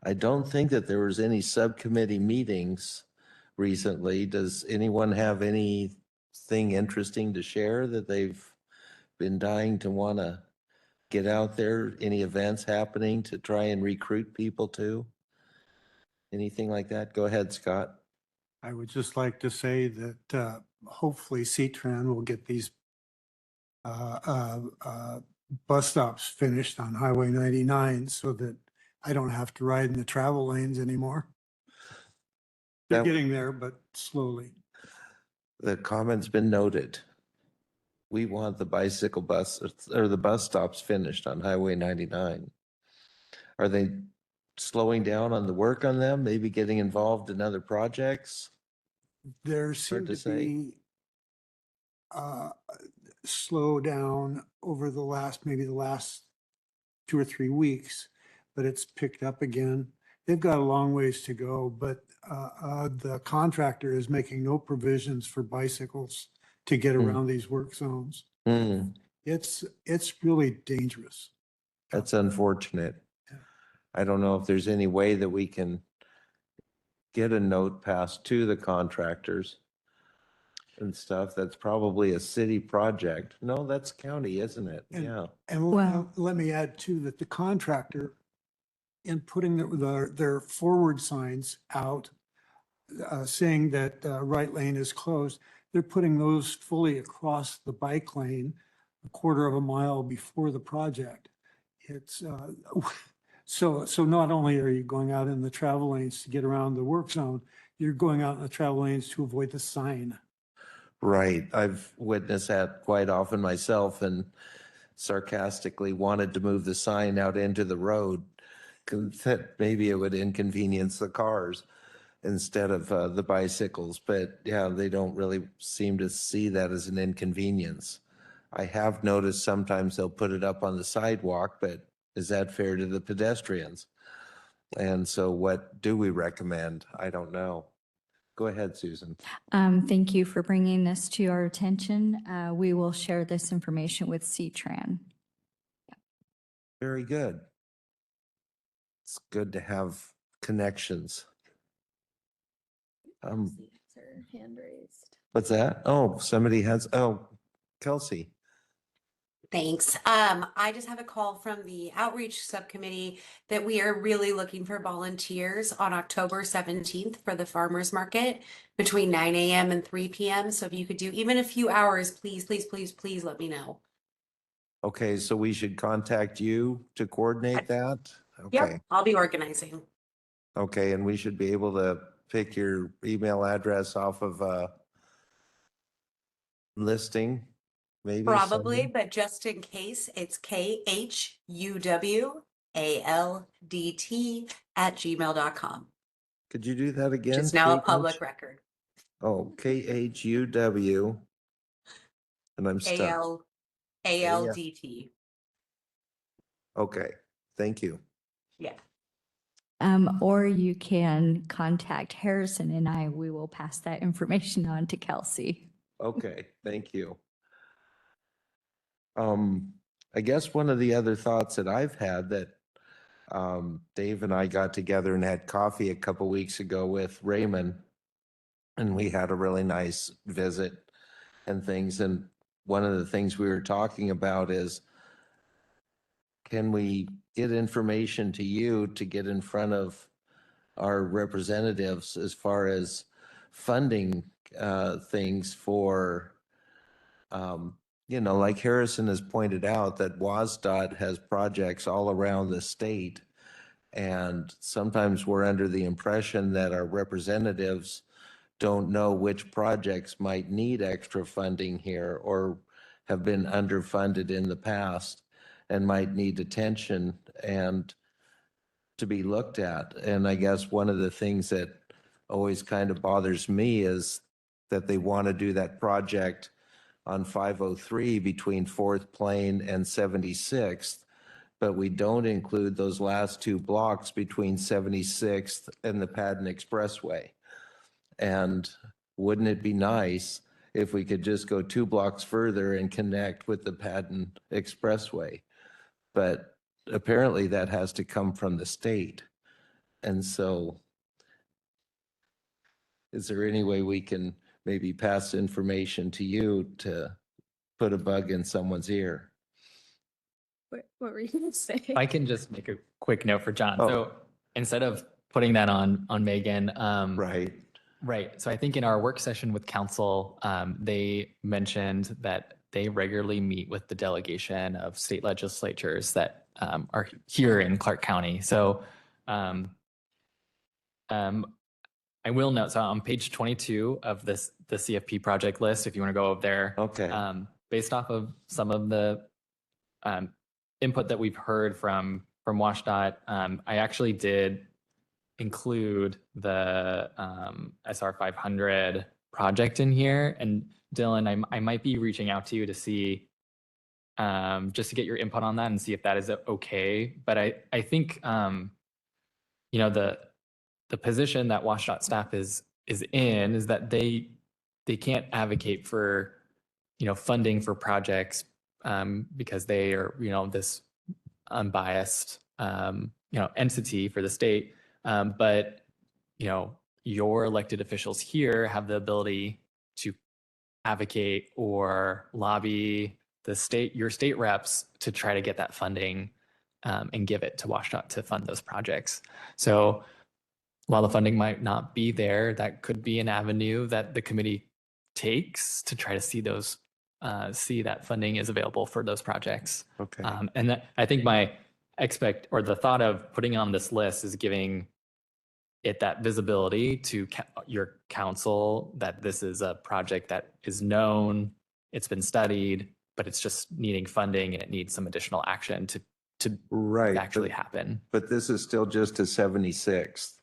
I don't think that there was any subcommittee meetings recently. Does anyone have anything interesting to share that they've been dying to want to get out there? Any events happening to try and recruit people to? Anything like that? Go ahead, Scott. I would just like to say that hopefully C-Tran will get these bus stops finished on Highway 99 so that I don't have to ride in the travel lanes anymore. They're That- getting there, but slowly. The comment's been noted. We want the bicycle bus or the bus stops finished on Highway 99. Are they slowing down on the work on them? Maybe getting involved in other projects? There seem to to say. be slow down over maybe the last 2 or 3 weeks, but it's picked up again. They've got a long ways to go, but the contractor is making no provisions for bicycles to get around these work zones. It's really dangerous. That's unfortunate. I don't know if there's any way that we can get a note passed to the contractors and stuff. That's probably a city project. No, that's county, isn't it? And- Yeah. And Well- let me add too, that the contractor, in putting their forward signs out, saying that right lane is closed, they're putting those fully across the bike lane, a quarter of a mile before the project. It's, so not only are you going out in the travel lanes to get around the work zone, you're going out in the travel lanes to avoid the sign. Right. I've witnessed that quite often myself and sarcastically wanted to move the sign out into the road, 'cause that maybe it would inconvenience the cars instead of the bicycles. But yeah, they don't really seem to see that as an inconvenience. I have noticed sometimes they'll put it up on the sidewalk, but is that fair to the pedestrians? And so what do we recommend? I don't know. Go ahead, Susan. Thank you for bringing this to our attention. We will share this information with CTRAN. Very good. It's good to have connections. Hand raised. What's that? Oh, somebody has, oh, Kelsey. Thanks. I just have a call from the outreach subcommittee that we are really looking for volunteers on October 17th for the farmers market between 9 a.m. and 3 p.m. So if you could do even a few hours, please, please, please, please let me know. Okay, so we should contact you to coordinate that? Okay, Yep, I'll be organizing. okay, and we should be able to pick your email address off of a listing, maybe? Probably, something? but just in case, it's KHUWALDT@gmail.com. Could you do that Which again? is now a KH? public record. Oh, KHUW. And I'm stuck. ALDT. Okay, thank you. Yeah. Or you can contact Harrison and I. We will pass that information on to Kelsey. Okay, thank you. I guess one of the other thoughts that I've had that Dave and I got together and had coffee a couple weeks ago with Raymond, and we had a really nice visit and things. And one of the things we were talking about is, can we get information to you to get in front of our representatives as far as funding things for, like Harrison has pointed out, that WASDOT has projects all around the state. And sometimes we're under the impression that our representatives don't know which projects might need extra funding here or have been underfunded in the past and might need attention and to be looked at. And I guess one of the things that always kind of bothers me is that they want to do that project on 503 between 4th Plain and 76th, but we don't include those last two blocks between 76th and the Padden Expressway. And wouldn't it be nice if we could just go 2 blocks further and connect with the Padden Expressway? But apparently that has to come from the state. And so is there any way we can maybe pass information to you to put a bug in someone's ear? What were you going to say? I can just make a quick note for John. Oh. So instead of putting that on Megan, Right. right. So I think in our work session with council, they mentioned that they regularly meet with the delegation of state legislatures that are here in Clark County. So I will note, so on page 22 of the CFP project list, if you want to go over there. Okay. Based off of some of the input that we've heard from WashDOT, I actually did include the SR 500 project in here. And Dylan, I might be reaching out to you to see, just to get your input on that and see if that is okay. But I think, you know, the position that WashDOT staff is in is that they can't advocate for, you know, funding for projects because they are, you know, this unbiased, you know, entity for the state. But, you know, your elected officials here have the ability to advocate or lobby the state, your state reps, to try to get that funding and give it to WashDOT to fund those projects. So while the funding might not be there, that could be an avenue that the committee takes to try to see those, see that funding is available for those projects. Okay. And that, I think the thought of putting on this list is giving it that visibility to your council that this is a project that is known, it's been studied, but it's just needing funding and it needs some additional action to Right. actually happen. But this is still just a 76th.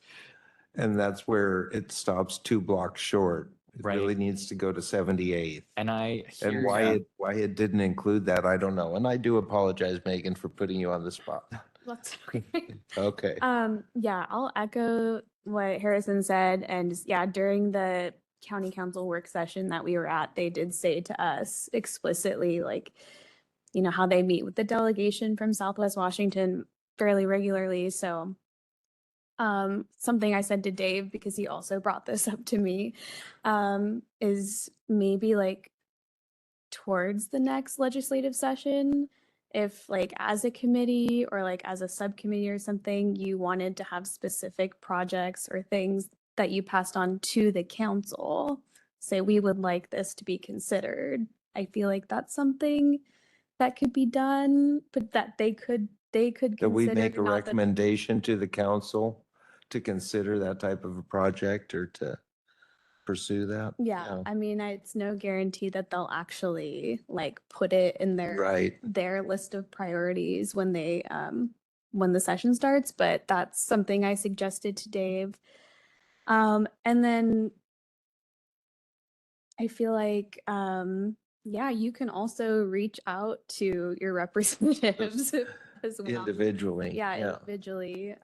And that's where it stops 2 blocks short. It Right. really needs to go to 78th. And I hear And why it didn't include that, I don't know. And I do apologize, Megan, for putting you on the spot. That's okay. Okay. Yeah, I'll echo what Harrison said. And yeah, during the county council work session that we were at, they did say to us explicitly, like, you know, how they meet with the delegation from Southwest Washington fairly regularly. So something I said to Dave, because he also brought this up to me, is maybe like towards the next legislative session, if like as a committee or like as a subcommittee or something, you wanted to have specific projects or things that you passed on to the council, say we would like this to be considered. I feel like that's something that could be done, but that they could That we consider, make a not that- recommendation to the council to consider that type of a project or to pursue that? Yeah, I mean, it's no guarantee that they'll actually like put it in Right. their list of priorities when they when the session starts, but that's something I suggested to Dave. And then I feel like yeah, you can also reach out to your representatives as well. Individually. Yeah, individually.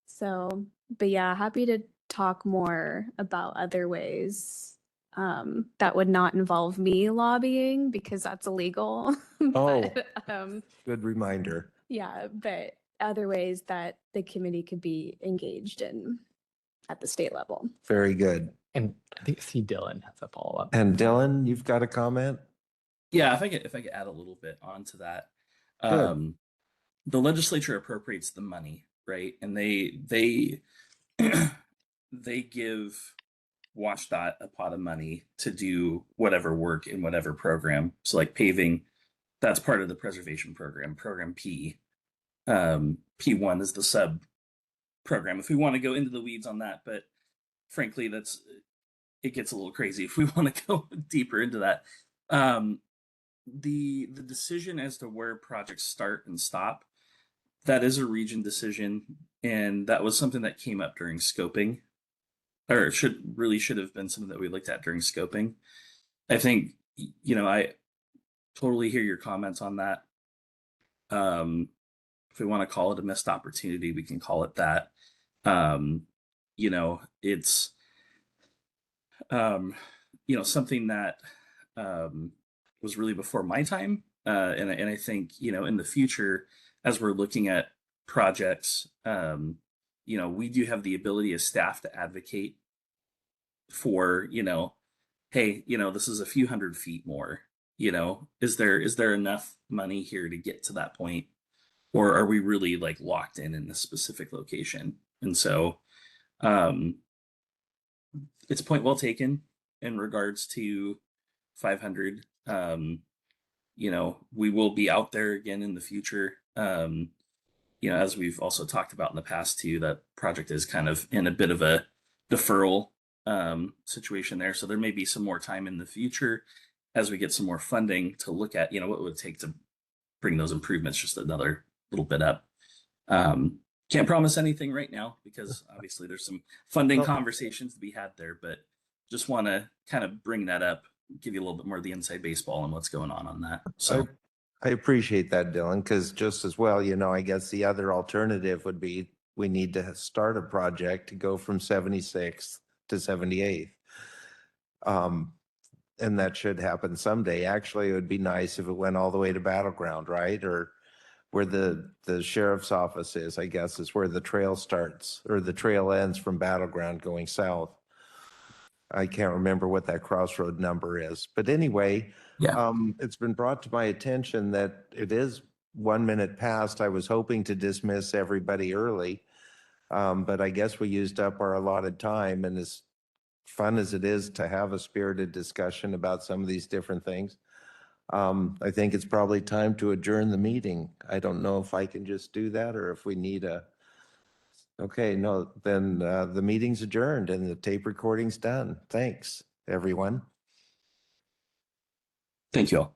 So, but yeah, happy to talk more about other ways that would not involve me lobbying because that's illegal. Oh, But, good reminder. yeah, but other ways that the committee could be engaged in at the state level. Very good. And I think Dylan has a follow-up. And Dylan, you've got a comment? Yeah, if I could add a little bit onto that. Good. The legislature appropriates the money, right? And they they give WashDOT a pot of money to do whatever work in whatever program. So like paving, that's part of the preservation program, program P. P1 is the sub program. If we want to go into the weeds on that, but frankly, it gets a little crazy if we want to go deeper into that. The decision as to where projects start and stop, that is a region decision, and that was something that came up during scoping, or should have been something that we looked at during scoping. I think, you know, I totally hear your comments on that. If we want to call it a missed opportunity, we can call it that. You know, it's you know, something that was really before my time, and I think, you know, in the future, as we're looking at projects, you know, we do have the ability as staff to advocate for, you know, hey, you know, this is a few hundred feet more, you know, is there enough money here to get to that point, or are we really like locked in a specific location? And so it's a point well taken in regards to 500. You know, we will be out there again in the future. You know, as we've also talked about in the past too, that project is kind of in a bit of a deferral situation there. So there may be some more time in the future as we get some more funding to look at, you know, what it would take to bring those improvements just another little bit up. Can't promise anything right now because obviously there's some funding conversations to be had there, but just want to kind of bring that up, give you a little bit more of the inside baseball and what's going on that. So I appreciate that, Dylan, because just as well, I guess the other alternative would be we need to start a project to go from 76th to 78th. And that should happen someday. Actually, it would be nice if it went all the way to Battleground, right? Or where the sheriff's office is, I guess, is where the trail starts or the trail ends from Battleground going south. I can't remember what that crossroad number is. But anyway, it's been brought to my attention that it is 1 minute past. I was hoping to dismiss everybody early, but I guess we used up our allotted time. And as fun as it is to have a spirited discussion about some of these different things, I think it's probably time to adjourn the meeting. I don't know if I can just do that or if we need a... Okay, no, then the meeting's adjourned and the tape recording's done. Thanks, everyone. thank you all.